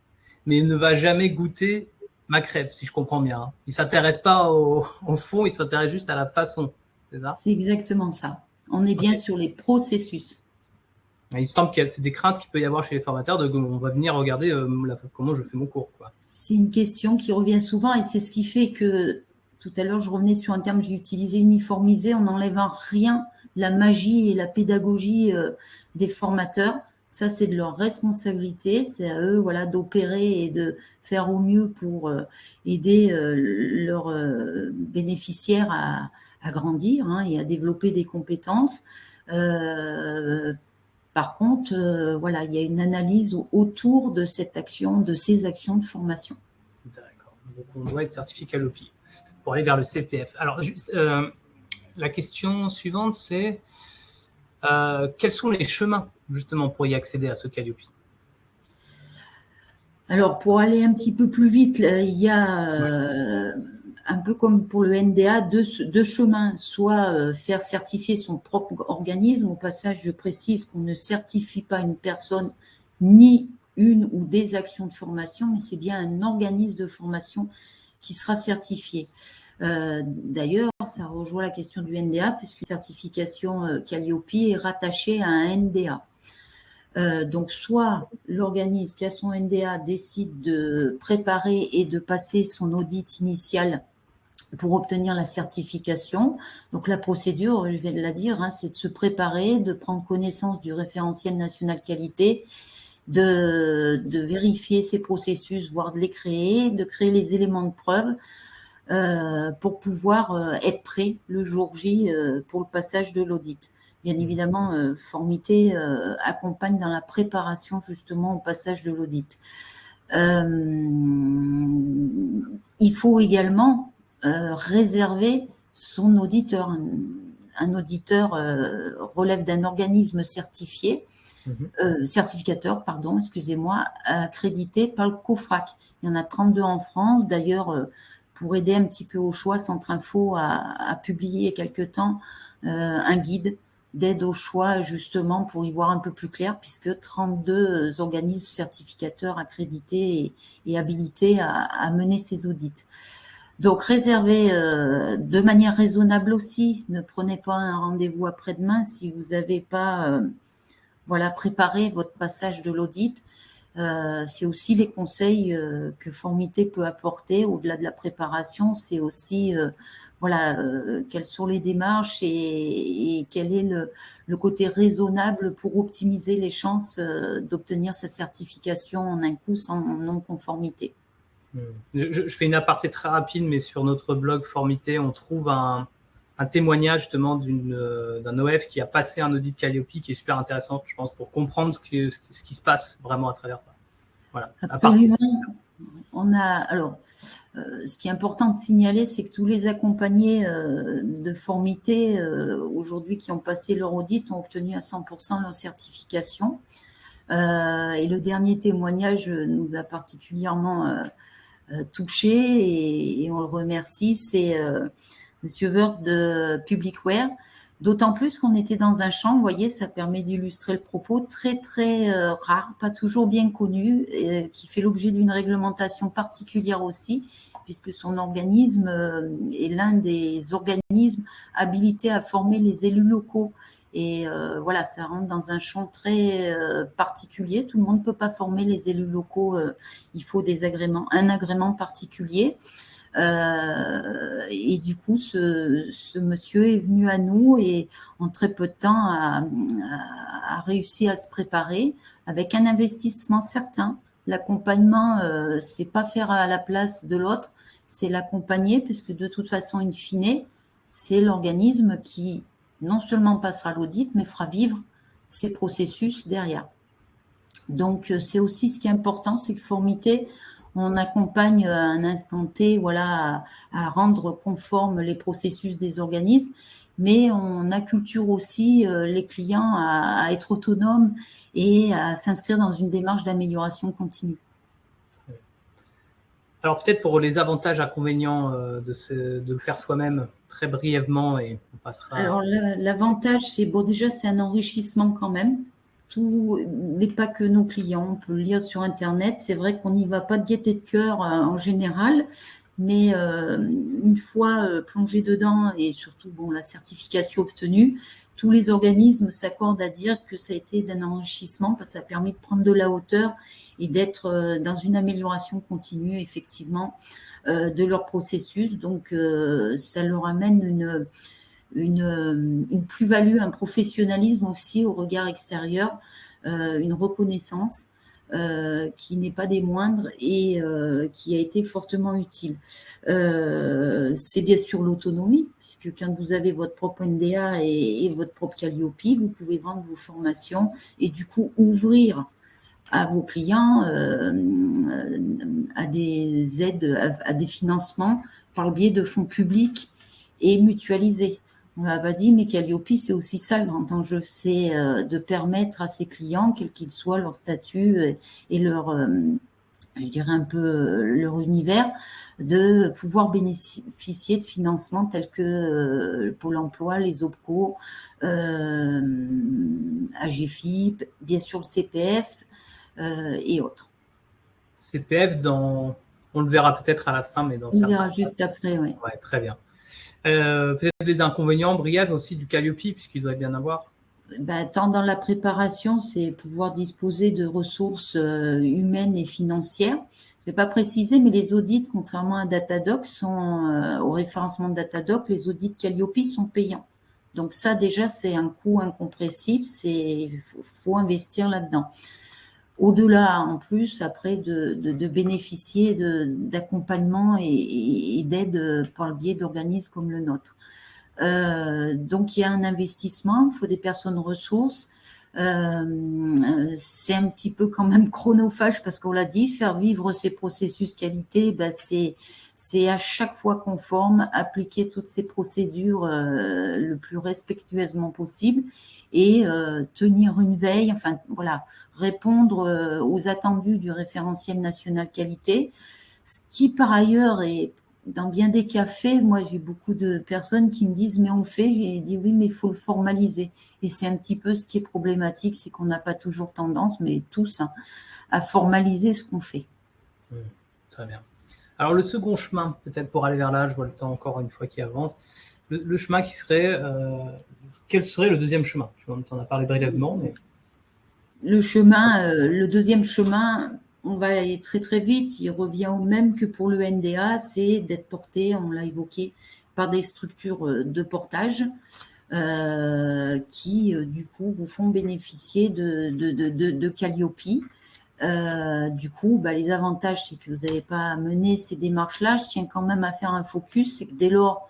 mais il ne va jamais goûter ma crêpe, si je comprends bien. Hein. Il ne s'intéresse pas au fond, il s'intéresse juste à la façon, c'est ça? C'est exactement ça. On est bien sur les processus. Il me semble que c'est des craintes qu'il peut y avoir chez les formateurs, on va venir regarder comment je fais mon cours. C'est une question qui revient souvent et c'est ce qui fait que, tout à l'heure, je revenais sur un terme que j'ai utilisé, uniformiser, en n'enlevant rien, la magie et la pédagogie des formateurs. Ça, c'est de leur responsabilité, c'est à eux voilà, d'opérer et de faire au mieux pour aider leurs bénéficiaires à grandir et à développer des compétences. Par contre, voilà, il y a une analyse autour de cette action, de ces actions de formation. D'accord. Donc, on doit être certifié Calliope pour aller vers le CPF. Alors, la question suivante, c'est quels sont les chemins, justement, pour y accéder à ce Calliope? Alors, pour aller un petit peu plus vite, il y a... un peu comme pour le NDA, deux chemins, soit faire certifier son propre organisme. Au passage, je précise qu'on ne certifie pas une personne ni une ou des actions de formation, mais c'est bien un organisme de formation qui sera certifié. D'ailleurs, ça rejoint la question du NDA, puisque la certification Calliope est rattachée à un NDA. Donc, soit l'organisme qui a son NDA décide de préparer et de passer son audit initial pour obtenir la certification. Donc, la procédure, je vais la dire, c'est de se préparer, de prendre connaissance du référentiel national qualité, de vérifier ses processus, voire de les créer, de créer les éléments de preuve pour pouvoir être prêt le jour J pour le passage de l'audit. Bien évidemment, Formité accompagne dans la préparation justement au passage de l'audit. Il faut également réserver son auditeur. Un auditeur relève d'un organisme certifié, certificateur, pardon, excusez-moi, accrédité par le COFRAC. Il y en a 32 en France. D'ailleurs, pour aider un petit peu au choix, Centre Info a publié il y a quelque temps un guide d'aide au choix, justement, pour y voir un peu plus clair, puisque 32 organismes certificateurs accrédités et habilités à mener ces audits. Donc, réservez de manière raisonnable aussi. Ne prenez pas un rendez-vous après-demain si vous n'avez pas préparé votre passage de l'audit. C'est aussi les conseils que Formité peut apporter au-delà de la préparation. C'est aussi quelles sont les démarches et quel est le côté raisonnable pour optimiser les chances d'obtenir sa certification en un coup sans non-conformité. Je fais une aparté très rapide, mais sur notre blog Formité, on trouve un témoignage justement d'un OF qui a passé un audit Calliope qui est super intéressant, je pense, pour comprendre ce qui se passe vraiment à travers ça. Voilà. Absolument. Ce qui est important de signaler, c'est que tous les accompagnés de Formité aujourd'hui qui ont passé leur audit ont obtenu à 100% leur certification. Et le dernier témoignage nous a particulièrement touché et on le remercie. C'est Monsieur Wörth de Publicware. D'autant plus qu'on était dans un champ, vous voyez, ça permet d'illustrer le propos, très très rare, pas toujours bien connu, qui fait l'objet d'une réglementation particulière aussi, puisque son organisme est l'un des organismes habilités à former les élus locaux. Et ça rentre dans un champ très particulier. Tout le monde ne peut pas former les élus locaux. Il faut un agrément particulier. Et du coup, ce monsieur est venu à nous et en très peu de temps a réussi à se préparer avec un investissement certain. L'accompagnement, c'est pas faire à la place de l'autre, c'est l'accompagner, puisque de toute façon, in fine, c'est l'organisme qui non seulement passera l'audit, mais fera vivre ces processus derrière. Donc, c'est aussi ce qui est important, c'est que Formité, on accompagne à un instant T, à rendre conformes les processus des organismes, mais on acculture aussi les clients à être autonomes et à s'inscrire dans une démarche d'amélioration continue. Alors peut-être pour les avantages, inconvénients de le faire soi-même, très brièvement, et on passera. Alors l'avantage, c'est déjà c'est un enrichissement quand même. Tout, mais pas que nos clients, on peut le lire sur Internet. C'est vrai qu'on n'y va pas de gaieté de cœur en général, mais une fois plongé dedans et surtout la certification obtenue, tous les organismes s'accordent à dire que ça a été d'un enrichissement parce que ça a permis de prendre de la hauteur et d'être dans une amélioration continue, effectivement, de leur processus. Donc, ça leur amène une plus-value, un professionnalisme aussi au regard extérieur, une reconnaissance qui n'est pas des moindres et qui a été fortement utile. C'est bien sûr l'autonomie, puisque quand vous avez votre propre NDA et votre propre Calliope, vous pouvez vendre vos formations et du coup ouvrir à vos clients à des aides, à des financements par le biais de fonds publics et mutualisés. On l'a pas dit, mais Calliope, c'est aussi ça le grand enjeu, c'est de permettre à ses clients, quel qu'il soit leur statut et leur, je dirais un peu leur univers, de pouvoir bénéficier de financements tels que Pôle emploi, les OPCO, AGFIP, bien sûr le CPF et autres. CPF, on le verra peut-être à la fin, mais dans certains. On le verra juste après, oui. Ouais, très bien. Peut-être des inconvénients briefs aussi du Calliope, puisqu'il doit bien avoir. Tant dans la préparation, c'est pouvoir disposer de ressources humaines et financières. Je ne vais pas préciser, mais les audits, contrairement à Datadoc, au référencement de Datadoc, les audits Calliope sont payants. Donc ça, déjà, c'est un coût incompressible. Il faut investir là-dedans. Au-delà, en plus, après, de bénéficier d'accompagnement et d'aide par le biais d'organismes comme le nôtre. Donc, il y a un investissement, il faut des personnes ressources. C'est un petit peu quand même chronophage parce qu'on l'a dit, faire vivre ces processus qualité, c'est à chaque fois conforme, appliquer toutes ces procédures le plus respectueusement possible et tenir une veille, enfin voilà, répondre aux attendus du référentiel national qualité, ce qui par ailleurs est dans bien des cas fait. Moi j'ai beaucoup de personnes qui me disent mais on le fait, j'ai dit oui mais il faut le formaliser. Et c'est un petit peu ce qui est problématique, c'est qu'on n'a pas toujours tendance, mais tous, hein, à formaliser ce qu'on fait. Très bien. Alors le second chemin, peut-être pour aller vers là, je vois le temps encore une fois qui avance, le chemin qui serait, quel serait le deuxième chemin? On en a parlé brièvement, mais... Le deuxième chemin, on va aller très très vite, il revient au même que pour le NDA, c'est d'être porté, on l'a évoqué, par des structures de portage qui, du coup, vous font bénéficier de Calliope. Du coup, les avantages, c'est que vous n'avez pas à mener ces démarches-là. Je tiens quand même à faire un focus, c'est que dès lors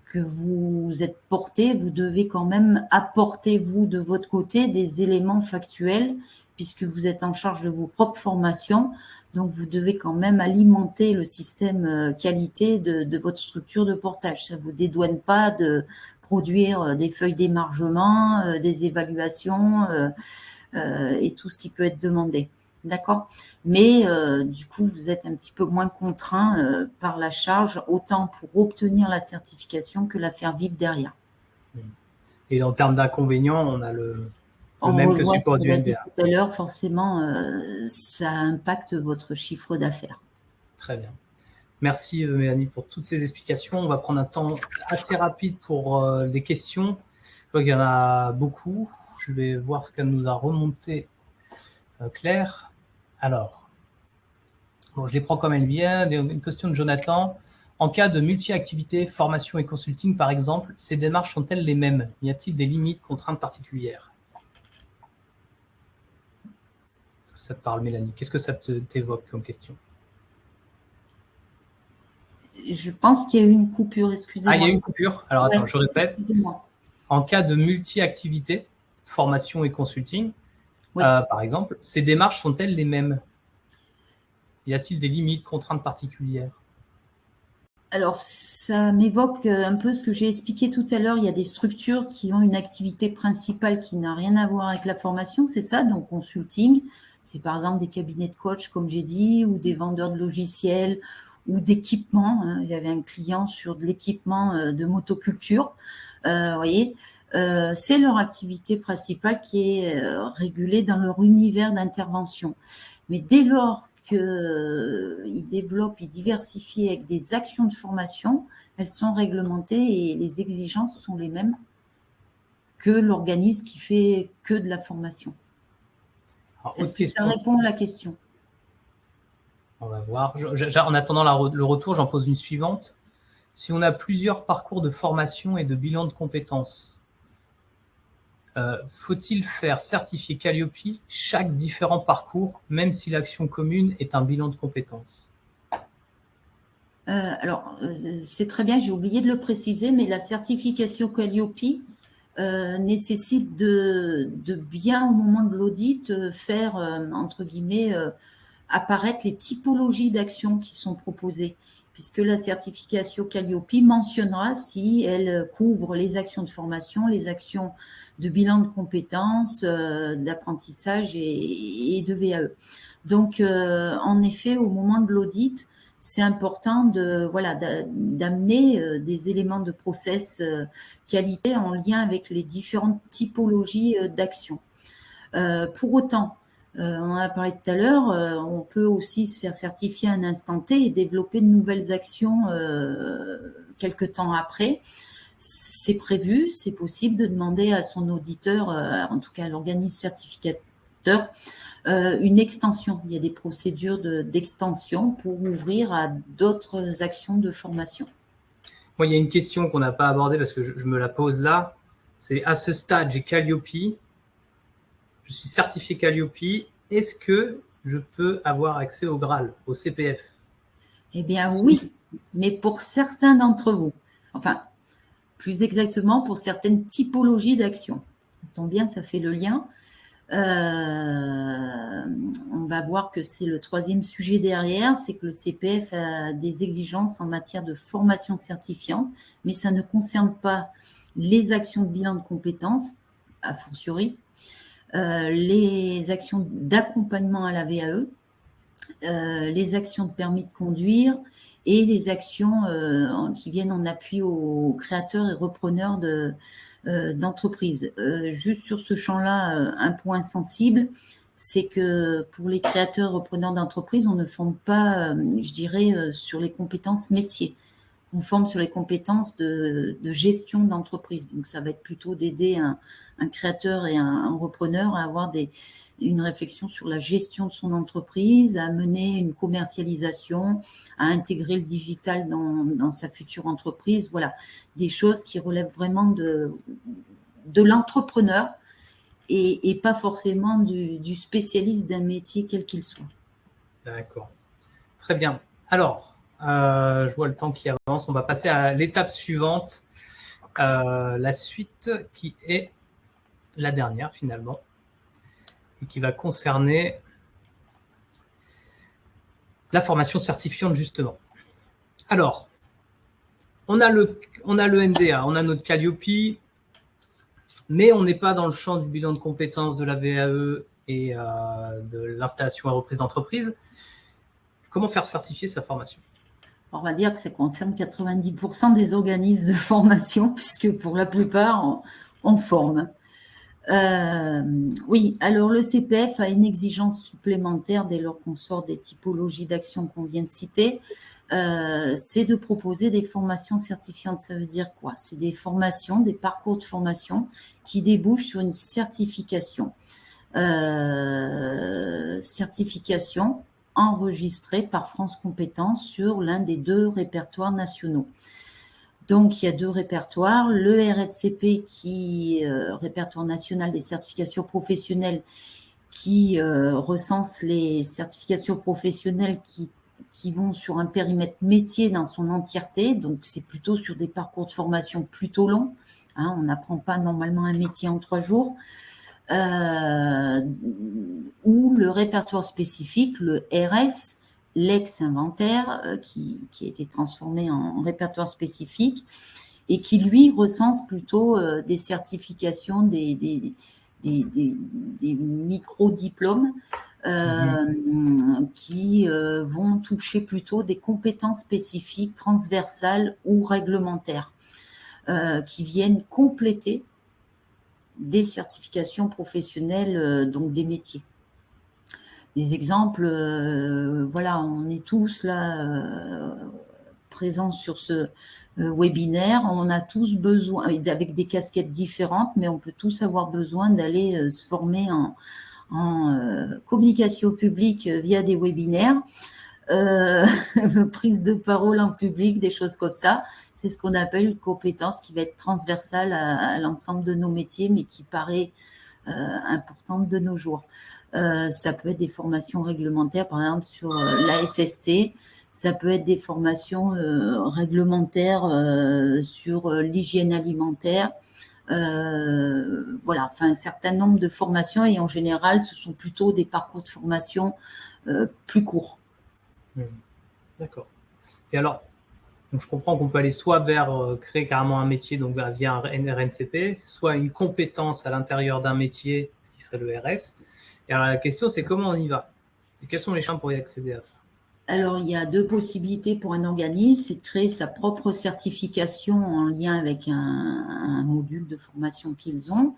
que vous êtes porté, vous devez quand même apporter, vous, de votre côté, des éléments factuels, puisque vous êtes en charge de vos propres formations. Donc, vous devez quand même alimenter le système qualité de votre structure de portage. Ça ne vous dédouane pas de produire des feuilles d'émargement, des évaluations et tout ce qui peut être demandé. D'accord? Mais du coup, vous êtes un petit peu moins contraint par la charge, autant pour obtenir la certification que la faire vivre derrière. Et en termes d'inconvénients, on a le même que support du NDA. Tout à l'heure, forcément, ça impacte votre chiffre d'affaires. Très bien. Merci Mélanie pour toutes ces explications. On va prendre un temps assez rapide pour les questions. Je vois qu'il y en a beaucoup. Je vais voir ce qu'elle nous a remonté Claire. Alors, bon, je les prends comme elles viennent. Une question de Jonathan. En cas de multi-activité, formation et consulting, par exemple, ces démarches sont-elles les mêmes? Y a-t-il des limites, contraintes particulières? Est-ce que ça te parle, Mélanie? Qu'est-ce que ça t'évoque comme question? Je pense qu'il y a eu une coupure, excusez-moi. Ah, il y a eu une coupure. Alors, attends, je répète. En cas de multi-activité, formation et consulting, oui. Par exemple, ces démarches sont-elles les mêmes? Y a-t-il des limites, contraintes particulières? Alors, ça m'évoque un peu ce que j'ai expliqué tout à l'heure. Il y a des structures qui ont une activité principale qui n'a rien à voir avec la formation, c'est ça, donc consulting. C'est par exemple des cabinets de coach, comme j'ai dit, ou des vendeurs de logiciels, ou d'équipements. Il y avait un client sur de l'équipement de motoculture. Voyez, c'est leur activité principale qui est régulée dans leur univers d'intervention. Mais dès lors qu'ils développent, ils diversifient avec des actions de formation, elles sont réglementées et les exigences sont les mêmes que l'organisme qui fait que de la formation. Est-ce que ça répond à la question? On va voir. En attendant le retour, j'en pose une suivante. Si on a plusieurs parcours de formation et de bilan de compétences, faut-il faire certifier Calliope chaque différent parcours, même si l'action commune est un bilan de compétences? Alors, c'est très bien, j'ai oublié de le préciser, mais la certification Calliope nécessite de bien, au moment de l'audit, faire, entre guillemets, apparaître les typologies d'actions qui sont proposées, puisque la certification Calliope mentionnera si elle couvre les actions de formation, les actions de bilan de compétences, d'apprentissage et de VAE. Donc, en effet, au moment de l'audit, c'est important d'amener des éléments de process qualité en lien avec les différentes typologies d'actions. Pour autant, on en a parlé tout à l'heure, on peut aussi se faire certifier à un instant T et développer de nouvelles actions quelques temps après. C'est prévu, c'est possible de demander à son auditeur, en tout cas à l'organisme certificateur, une extension. Il y a des procédures d'extension pour ouvrir à d'autres actions de formation. Moi, il y a une question qu'on n'a pas abordée parce que je me la pose là. C'est à ce stade, j'ai Calliope. Je suis certifié Calliope. Est-ce que je peux avoir accès au Graal, au CPF? Eh bien, oui, mais pour certains d'entre vous. Enfin, plus exactement pour certaines typologies d'actions. tombe bien, ça fait le lien. On va voir que c'est le troisième sujet derrière, c'est que le CPF a des exigences en matière de formation certifiante, mais ça ne concerne pas les actions de bilan de compétences, a fortiori, les actions d'accompagnement à la VAE, les actions de permis de conduire et les actions qui viennent en appui aux créateurs et repreneurs d'entreprises. Juste sur ce champ-là, un point sensible, c'est que pour les créateurs et repreneurs d'entreprises, on ne forme pas, je dirais, sur les compétences métiers. On forme sur les compétences de gestion d'entreprise. Donc, ça va être plutôt d'aider un créateur et un repreneur à avoir une réflexion sur la gestion de son entreprise, à mener une commercialisation, à intégrer le digital dans sa future entreprise. Voilà, des choses qui relèvent vraiment de l'entrepreneur et pas forcément du spécialiste d'un métier quel qu'il soit. D'accord. Très bien. Alors, je vois le temps qui avance. On va passer à l'étape suivante, la suite qui est la dernière finalement et qui va concerner la formation certifiante justement. Alors, on a le NDA, on a notre Calliope, mais on n'est pas dans le champ du bilan de compétences de la VAE et de l'installation à reprise d'entreprise. Comment faire certifier sa formation ? On va dire que ça concerne 90% des organismes de formation, puisque pour la plupart, on forme. Oui, alors le CPF a une exigence supplémentaire dès lors qu'on sort des typologies d'actions qu'on vient de citer, c'est de proposer des formations certifiantes. Ça veut dire quoi? C'est des formations, des parcours de formation qui débouchent sur une certification. Certification enregistrée par France Compétences sur l'un des 2 répertoires nationaux. Donc, il y a 2 répertoires, le RNCP, répertoire national des certifications professionnelles, qui recense les certifications professionnelles qui vont sur un périmètre métier dans son entièreté. Donc, c'est plutôt sur des parcours de formation plutôt longs. Hein, on n'apprend pas normalement un métier en 3 jours. Ou le répertoire spécifique, le RS, l'ex-inventaire, qui a été transformé en répertoire spécifique et qui, lui, recense plutôt des certifications, des micro-diplômes qui vont toucher plutôt des compétences spécifiques, transversales ou réglementaires, qui viennent compléter des certifications professionnelles, donc des métiers. Des exemples, voilà, on est tous là présents sur ce webinaire. On a tous besoin, avec des casquettes différentes, mais on peut tous avoir besoin d'aller se former en communication publique via des webinaires, prise de parole en public, des choses comme ça. C'est ce qu'on appelle une compétence qui va être transversale à l'ensemble de nos métiers, mais qui paraît importante de nos jours. Ça peut être des formations réglementaires, par exemple sur la SST. Ça peut être des formations réglementaires sur l'hygiène alimentaire. Voilà, enfin un certain nombre de formations, et en général, ce sont plutôt des parcours de formation plus courts. D'accord. Et alors, donc je comprends qu'on peut aller soit vers créer carrément un métier, donc via un RNCP, soit une compétence à l'intérieur d'un métier, ce qui serait le RS. Et alors la question, c'est comment on y va? Quels sont les champs pour y accéder à ça? Alors, il y a 2 possibilités pour un organisme, c'est de créer sa propre certification en lien avec un module de formation qu'ils ont,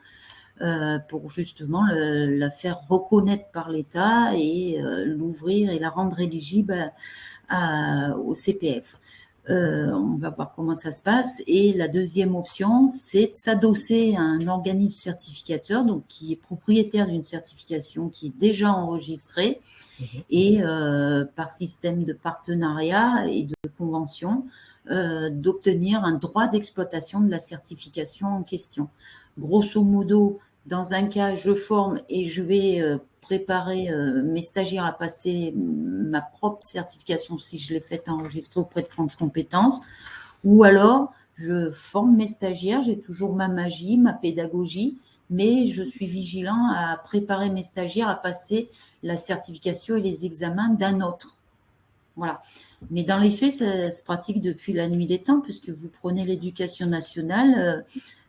pour justement la faire reconnaître par l'État et l'ouvrir et la rendre éligible au CPF. On va voir comment ça se passe. Et la deuxième option, c'est de s'adosser à un organisme certificateur, donc qui est propriétaire d'une certification qui est déjà enregistrée, et par système de partenariat et de convention, d'obtenir un droit d'exploitation de la certification en question. Grosso modo, dans un cas, je forme et je vais préparer mes stagiaires à passer ma propre certification si je l'ai faite enregistrer auprès de France Compétences, ou alors je forme mes stagiaires, j'ai toujours ma magie, ma pédagogie, mais je suis vigilant à préparer mes stagiaires à passer la certification et les examens d'un autre. Voilà. Mais dans les faits, ça se pratique depuis la nuit des temps, puisque vous prenez l'éducation nationale,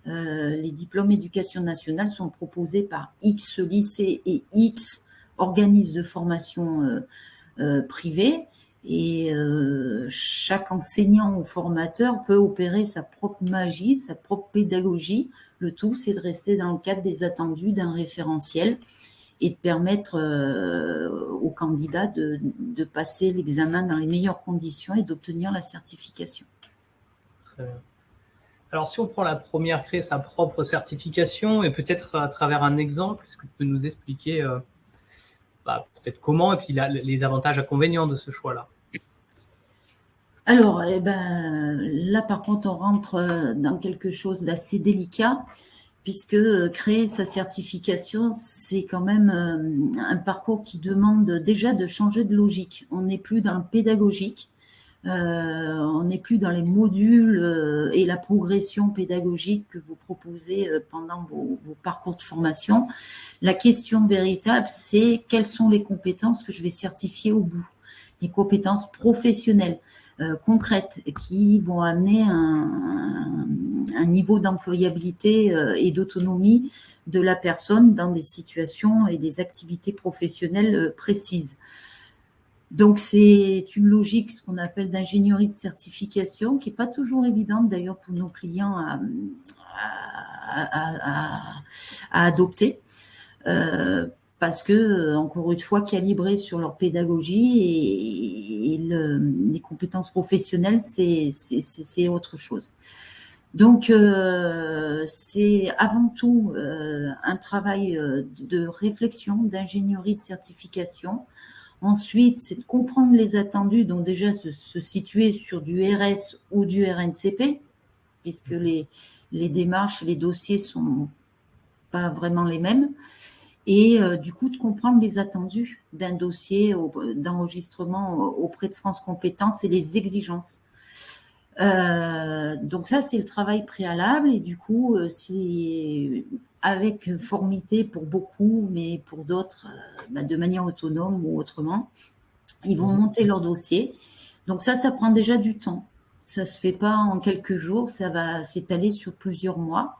les diplômes éducation nationale sont proposés par X lycées et X organismes de formation privés, et chaque enseignant ou formateur peut opérer sa propre magie, sa propre pédagogie. Le tout, c'est de rester dans le cadre des attendus d'un référentiel et de permettre aux candidats de passer l'examen dans les meilleures conditions et d'obtenir la certification. Très bien. Alors, si on prend la première, créer sa propre certification, et peut-être à travers un exemple, est-ce que tu peux nous expliquer peut-être comment, et puis les avantages et inconvénients de ce choix-là? Alors, là, par contre, on rentre dans quelque chose d'assez délicat, puisque créer sa certification, c'est quand même un parcours qui demande déjà de changer de logique. On n'est plus dans le pédagogique, on n'est plus dans les modules et la progression pédagogique que vous proposez pendant vos parcours de formation. La question véritable, c'est quelles sont les compétences que je vais certifier au bout, les compétences professionnelles. Concrètes qui vont amener un niveau d'employabilité et d'autonomie de la personne dans des situations et des activités professionnelles précises. Donc, c'est une logique, ce qu'on appelle d'ingénierie de certification, qui n'est pas toujours évidente d'ailleurs pour nos clients à adopter. Parce que, encore une fois, calibrés sur leur pédagogie et les compétences professionnelles, c'est autre chose. Donc, c'est avant tout un travail de réflexion, d'ingénierie de certification. Ensuite, c'est de comprendre les attendus, donc déjà se situer sur du RS ou du RNCP, puisque les démarches, les dossiers sont pas vraiment les mêmes. Et du coup, de comprendre les attendus d'un dossier d'enregistrement auprès de France Compétences et les exigences. Donc ça, c'est le travail préalable. Et du coup, c'est avec Formité pour beaucoup, mais pour d'autres, de manière autonome ou autrement, ils vont monter leur dossier. Donc ça prend déjà du temps. Ça se fait pas en quelques jours, ça va s'étaler sur plusieurs mois.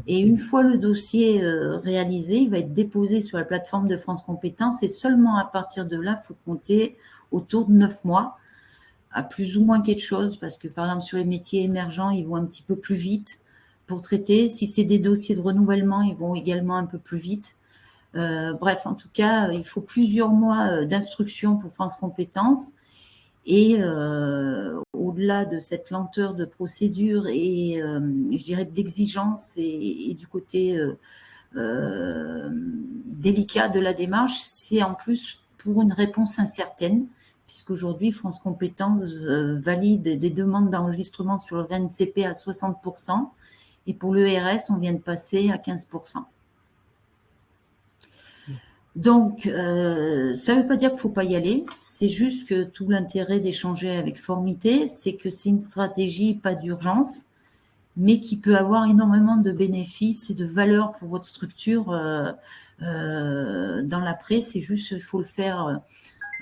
Et une fois le dossier réalisé, il va être déposé sur la plateforme de France Compétences et seulement à partir de là, il faut compter autour de 9 mois à plus ou moins quelque chose parce que par exemple sur les métiers émergents, ils vont un petit peu plus vite pour traiter. Si c'est des dossiers de renouvellement, ils vont également un peu plus vite. Bref, en tout cas, il faut plusieurs mois d'instruction pour France Compétences. Et au-delà de cette lenteur de procédure et je dirais de l'exigence et du côté délicat de la démarche, c'est en plus pour une réponse incertaine, puisqu'aujourd'hui France Compétences valide des demandes d'enregistrement sur le RNCP à 60% et pour le RS, on vient de passer à 15%. Donc, ça ne veut pas dire qu'il ne faut pas y aller, c'est juste que tout l'intérêt d'échanger avec Formité, c'est que c'est une stratégie pas d'urgence, mais qui peut avoir énormément de bénéfices et de valeur pour votre structure dans l'après. C'est juste qu'il faut le faire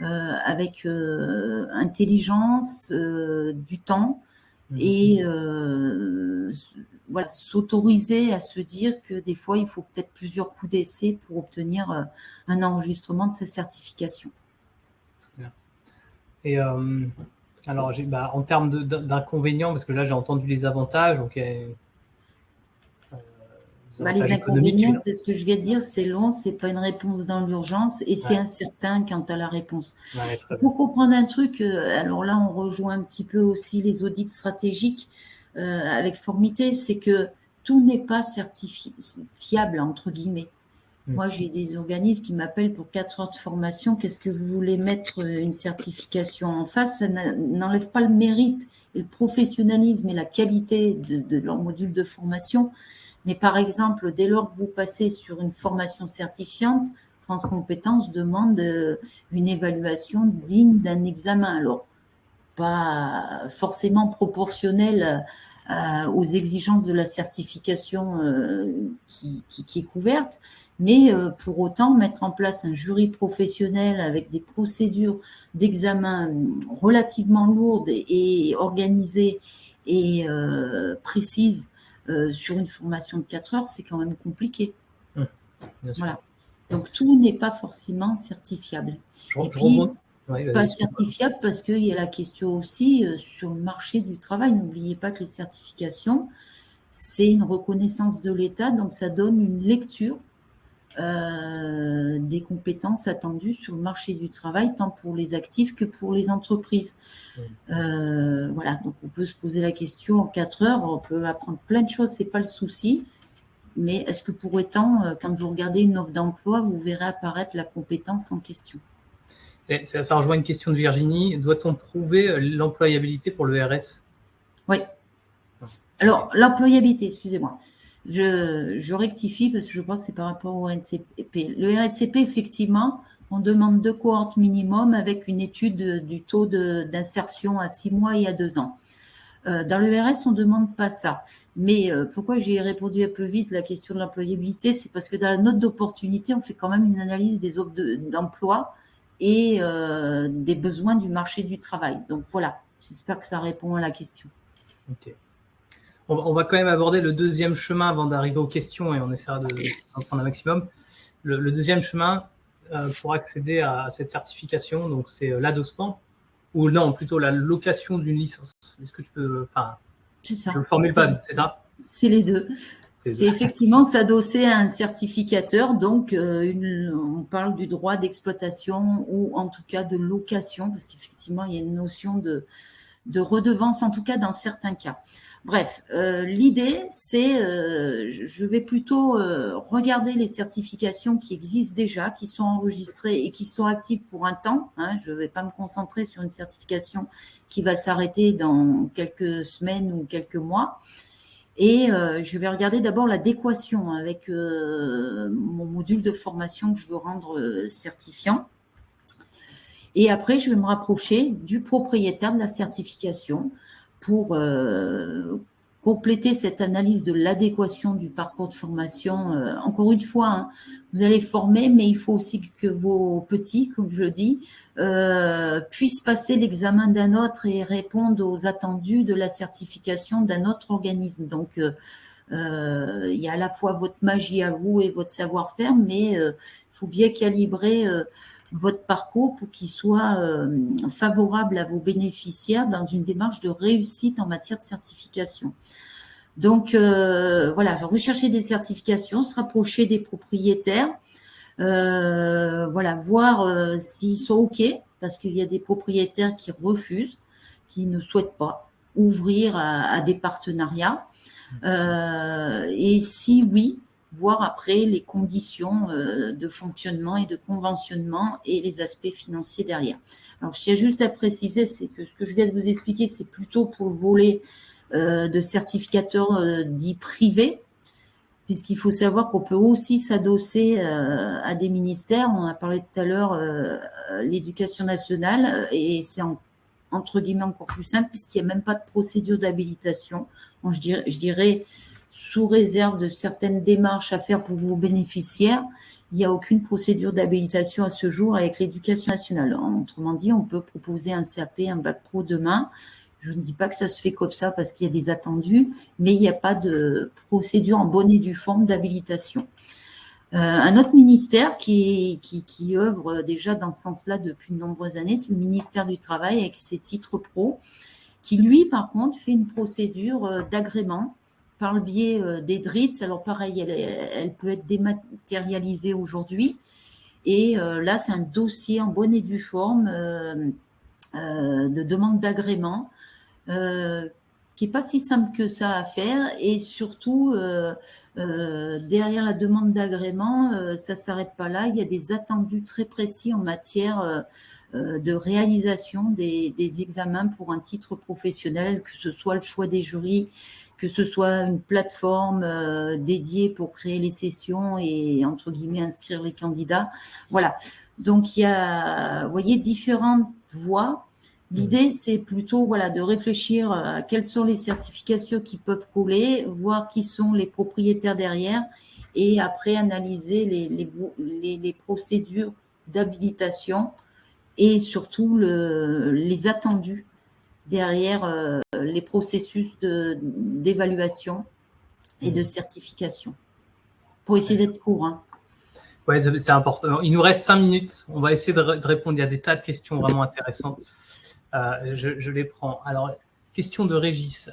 avec intelligence, du temps et voilà, s'autoriser à se dire que des fois, il faut peut-être plusieurs coups d'essai pour obtenir un enregistrement de sa certification. Et alors, en termes d'inconvénients, parce que là, j'ai entendu les avantages. Donc, les inconvénients, c'est ce que je viens de dire, c'est long, c'est pas une réponse dans l'urgence et c'est incertain quant à la réponse. Il faut comprendre un truc, alors là, on rejoint un petit peu aussi les audits stratégiques avec Formité, c'est que tout n'est pas certifiable, entre guillemets. Moi, j'ai des organismes qui m'appellent pour 4 heures de formation. Qu'est-ce que vous voulez mettre une certification en face? Ça n'enlève pas le mérite et le professionnalisme et la qualité de leur module de formation. Mais par exemple, dès lors que vous passez sur une formation certifiante, France Compétences demande une évaluation digne d'un examen. Alors, pas forcément proportionnelle aux exigences de la certification qui est couverte, mais pour autant mettre en place un jury professionnel avec des procédures d'examen relativement lourdes et organisées et précises sur une formation de 4 heures, c'est quand même compliqué. Voilà. Donc tout n'est pas forcément certifiable. Et puis, pas certifiable parce qu'il y a la question aussi sur le marché du travail. N'oubliez pas que les certifications, c'est une reconnaissance de l'État, donc ça donne une lecture des compétences attendues sur le marché du travail, tant pour les actifs que pour les entreprises. Voilà, donc on peut se poser la question en 4 heures, on peut apprendre plein de choses, c'est pas le souci. Mais est-ce que pour autant, quand vous regardez une offre d'emploi, vous verrez apparaître la compétence en question? Et ça rejoint une question de Virginie. Doit-on prouver l'employabilité pour le RS? Oui. Alors, l'employabilité, excusez-moi. Je rectifie parce que je pense que c'est par rapport au RNCP. Le RNCP, effectivement, on demande 2 cohortes minimum avec une étude du taux d'insertion à 6 mois et à 2 ans. Dans le RS, on ne demande pas ça. Mais pourquoi j'ai répondu un peu vite la question de l'employabilité, c'est parce que dans la note d'opportunité, on fait quand même une analyse des offres d'emploi et des besoins du marché du travail. Donc voilà, j'espère que ça répond à la question. Ok. On va quand même aborder le deuxième chemin avant d'arriver aux questions et on essaiera d'en prendre un maximum. Le deuxième chemin pour accéder à cette certification, donc c'est l'adossement, ou non, plutôt la location d'une licence. Est-ce que tu peux... Enfin, je ne le formule pas, c'est ça? C'est les deux. C'est effectivement s'adosser à un certificateur, donc on parle du droit d'exploitation ou en tout cas de location, parce qu'effectivement, il y a une notion de redevance, en tout cas dans certains cas. Bref, l'idée, c'est, je vais plutôt regarder les certifications qui existent déjà, qui sont enregistrées et qui sont actives pour un temps. Hein, je ne vais pas me concentrer sur une certification qui va s'arrêter dans quelques semaines ou quelques mois. Et je vais regarder d'abord l'adéquation avec mon module de formation que je veux rendre certifiant. Et après, je vais me rapprocher du propriétaire de la certification pour compléter cette analyse de l'adéquation du parcours de formation. Encore une fois, hein, vous allez former, mais il faut aussi que vos petits, comme je le dis, puissent passer l'examen d'un autre et répondre aux attendus de la certification d'un autre organisme. Donc, il y a à la fois votre magie à vous et votre savoir-faire, mais il faut bien calibrer votre parcours pour qu'il soit favorable à vos bénéficiaires dans une démarche de réussite en matière de certification. Donc, voilà, rechercher des certifications, se rapprocher des propriétaires, voilà, voir s'ils sont OK, parce qu'il y a des propriétaires qui refusent, qui ne souhaitent pas ouvrir à des partenariats. Et si oui, voir après les conditions de fonctionnement et de conventionnement et les aspects financiers derrière. Alors, je tiens juste à préciser, c'est que ce que je viens de vous expliquer, c'est plutôt pour le volet de certificateurs dits privés, puisqu'il faut savoir qu'on peut aussi s'adosser à des ministères. On a parlé tout à l'heure l'éducation nationale, et c'est entre guillemets encore plus simple, puisqu'il n'y a même pas de procédure d'habilitation. Bon, je dirais sous réserve de certaines démarches à faire pour vos bénéficiaires, il n'y a aucune procédure d'habilitation à ce jour avec l'éducation nationale. Autrement dit, on peut proposer un CAP, un bac pro demain. Je ne dis pas que ça se fait comme ça parce qu'il y a des attendus, mais il n'y a pas de procédure en bonne et due forme d'habilitation. Un autre ministère qui œuvre déjà dans ce sens-là depuis de nombreuses années, c'est le ministère du Travail avec ses titres pro, qui lui, par contre, fait une procédure d'agrément par le biais des DRITS. Alors pareil, elle peut être dématérialisée aujourd'hui. Et là, c'est un dossier en bonne et due forme de demande d'agrément qui n'est pas si simple que ça à faire. Et surtout, derrière la demande d'agrément, ça ne s'arrête pas là. Il y a des attendus très précis en matière de réalisation des examens pour un titre professionnel, que ce soit le choix des jurys, que ce soit une plateforme dédiée pour créer les sessions et, entre guillemets, inscrire les candidats. Voilà. Donc, il y a, vous voyez, différentes voies L'idée, c'est plutôt de réfléchir à quelles sont les certifications qui peuvent coller, voir qui sont les propriétaires derrière et après analyser les procédures d'habilitation et surtout les attendus derrière les processus d'évaluation et de certification. Pour essayer d'être court. Hein. Oui, c'est important. Il nous reste 5 minutes. On va essayer de répondre. Il y a des tas de questions vraiment intéressantes. Je les prends. Alors, question de Régis.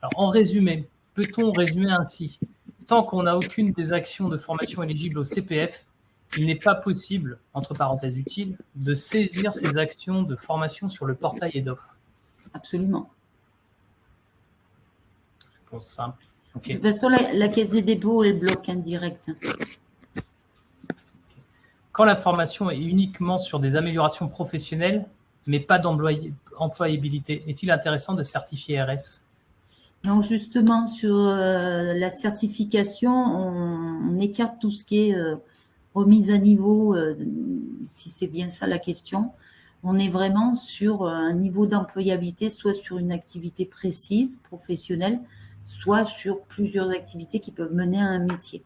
Alors, en résumé, peut-on résumer ainsi? Tant qu'on n'a aucune des actions de formation éligibles au CPF, il n'est pas possible, entre parenthèses utiles, de saisir ces actions de formation sur le portail EDOF. Absolument. Réponse simple. Okay. De toute façon, la Caisse des dépôts, elle bloque indirect. Quand la formation est uniquement sur des améliorations professionnelles, mais pas d'employabilité, est-il intéressant de certifier RS? Non, justement, sur la certification, on écarte tout ce qui est remise à niveau, si c'est bien ça la question. On est vraiment sur un niveau d'employabilité, soit sur une activité précise, professionnelle, soit sur plusieurs activités qui peuvent mener à un métier.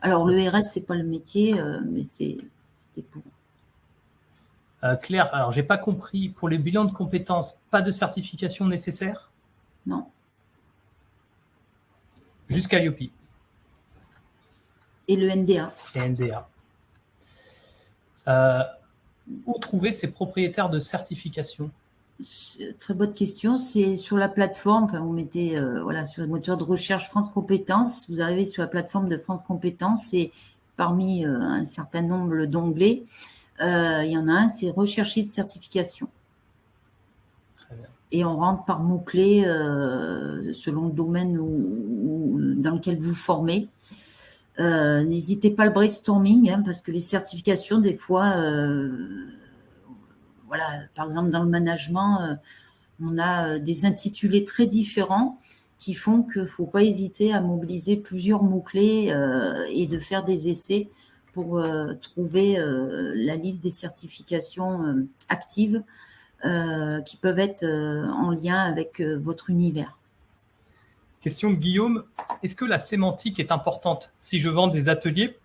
Alors, le RS, ce n'est pas le métier, mais c'était pour... Claire, alors, je n'ai pas compris. Pour les bilans de compétences, pas de certification nécessaire? Non. Jusqu'à l'IOPI. Et le NDA. Et NDA. Où trouver ces propriétaires de certification? Très bonne question. C'est sur la plateforme. Enfin, vous mettez sur le moteur de recherche France Compétences. Vous arrivez sur la plateforme de France Compétences et parmi un certain nombre d'onglets, il y en a un, c'est rechercher de certification. Très bien. Et on rentre par mots-clés selon le domaine dans lequel vous formez. N'hésitez pas le brainstorming, parce que les certifications, des fois, par exemple, dans le management, on a des intitulés très différents qui font qu'il ne faut pas hésiter à mobiliser plusieurs mots-clés et de faire des essais pour trouver la liste des certifications actives qui peuvent être en lien avec votre univers. Question de Guillaume. Est-ce que la sémantique est importante? Si je vends des ateliers,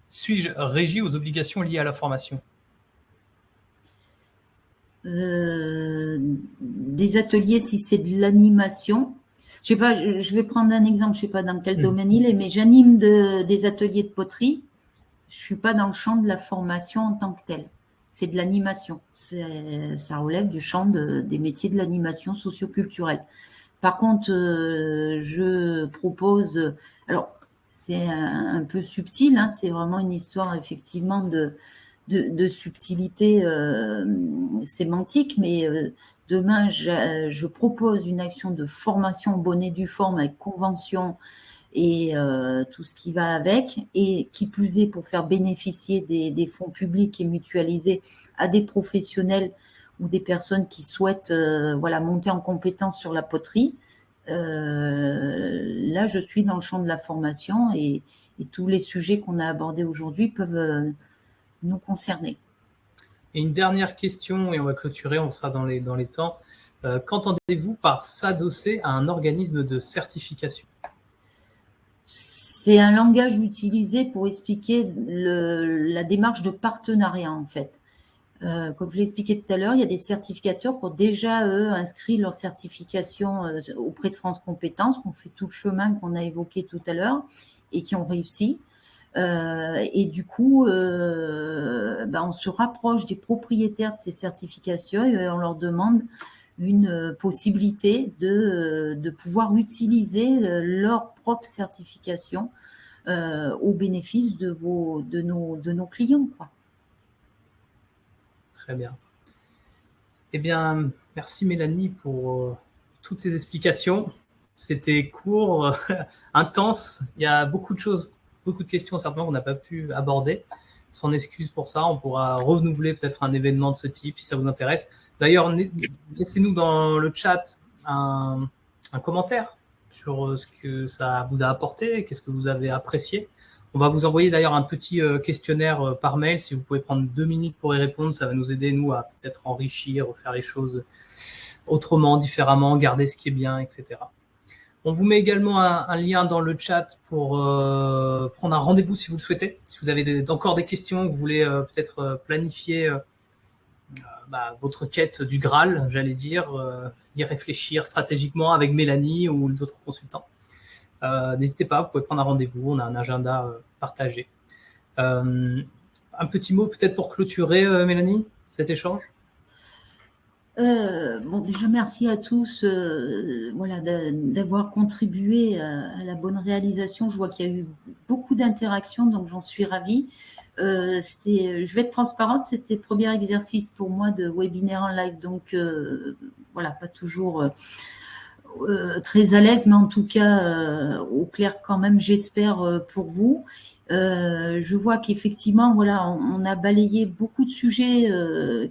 suis-je régi aux obligations liées à la formation? Des ateliers, si c'est de l'animation. Je sais pas, je vais prendre un exemple, je sais pas dans quel domaine il est, mais j'anime des ateliers de poterie. Je suis pas dans le champ de la formation en tant que telle. C'est de l'animation. Ça relève du champ des métiers de l'animation socioculturelle. Par contre, je propose... Alors, c'est un peu subtil, c'est vraiment une histoire effectivement de subtilité sémantique, mais demain, je propose une action de formation bonne et due forme avec convention et tout ce qui va avec, et qui plus est pour faire bénéficier des fonds publics et mutualisés à des professionnels ou des personnes qui souhaitent monter en compétence sur la poterie. Là, je suis dans le champ de la formation et tous les sujets qu'on a abordés aujourd'hui peuvent nous concerner. Et une dernière question, et on va clôturer, on sera dans les temps. Qu'entendez-vous par s'adosser à un organisme de certification? C'est un langage utilisé pour expliquer la démarche de partenariat, en fait. Comme je l'ai expliqué tout à l'heure, il y a des certificateurs qui ont déjà, eux, inscrit leur certification auprès de France Compétences, qui ont fait tout le chemin qu'on a évoqué tout à l'heure et qui ont réussi. Et du coup, on se rapproche des propriétaires de ces certifications et on leur demande une possibilité de pouvoir utiliser leur propre certification au bénéfice de nos clients, quoi. Très bien. Eh bien, merci Mélanie pour toutes ces explications. C'était court, intense. Il y a beaucoup de choses, beaucoup de questions certainement qu'on n'a pas pu aborder. Sans excuse pour ça, on pourra renouveler peut-être un événement de ce type si ça vous intéresse. D'ailleurs, laissez-nous dans le chat un commentaire sur ce que ça vous a apporté, qu'est-ce que vous avez apprécié. On va vous envoyer d'ailleurs un petit questionnaire par mail. Si vous pouvez prendre 2 minutes pour y répondre, ça va nous aider, nous, à peut-être enrichir, faire les choses autrement, différemment, garder ce qui est bien, etc. On vous met également un lien dans le chat pour prendre un rendez-vous si vous le souhaitez. Si vous avez encore des questions, que vous voulez peut-être planifier votre quête du Graal, j'allais dire, y réfléchir stratégiquement avec Mélanie ou d'autres consultants. N'hésitez pas, vous pouvez prendre un rendez-vous, on a un agenda partagé. Un petit mot peut-être pour clôturer, Mélanie, cet échange. Déjà, merci à tous d'avoir contribué à la bonne réalisation. Je vois qu'il y a eu beaucoup d'interactions, donc j'en suis ravie. Je vais être transparente, c'était le premier exercice pour moi de webinaire en live, donc pas toujours très à l'aise, mais en tout cas au clair quand même, j'espère pour vous. Je vois qu'effectivement, on a balayé beaucoup de sujets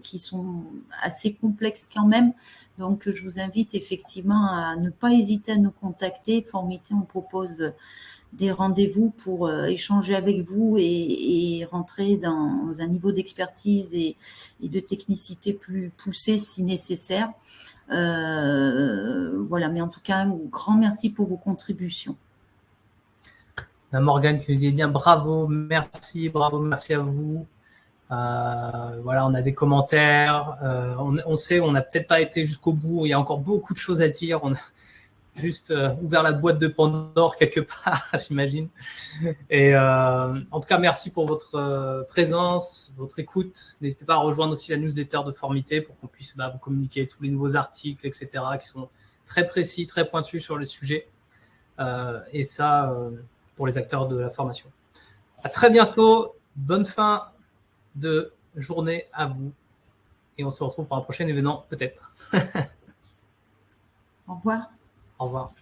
qui sont assez complexes quand même. Donc, je vous invite effectivement à ne pas hésiter à nous contacter. Formité, on propose des rendez-vous pour échanger avec vous et rentrer dans un niveau d'expertise et de technicité plus poussé si nécessaire. Mais en tout cas, un grand merci pour vos contributions. Morgane qui nous dit bien bravo, merci à vous. On a des commentaires. On sait, on n'a peut-être pas été jusqu'au bout. Il y a encore beaucoup de choses à dire. On a juste ouvert la boîte de Pandore quelque part, j'imagine. Et en tout cas, merci pour votre présence, votre écoute. N'hésitez pas à rejoindre aussi la newsletter de Formité pour qu'on puisse vous communiquer tous les nouveaux articles, etc., qui sont très précis, très pointus sur le sujet. Et ça, pour les acteurs de la formation. À très bientôt. Bonne fin de journée à vous. Et on se retrouve pour un prochain événement, peut-être. Au revoir. Au revoir.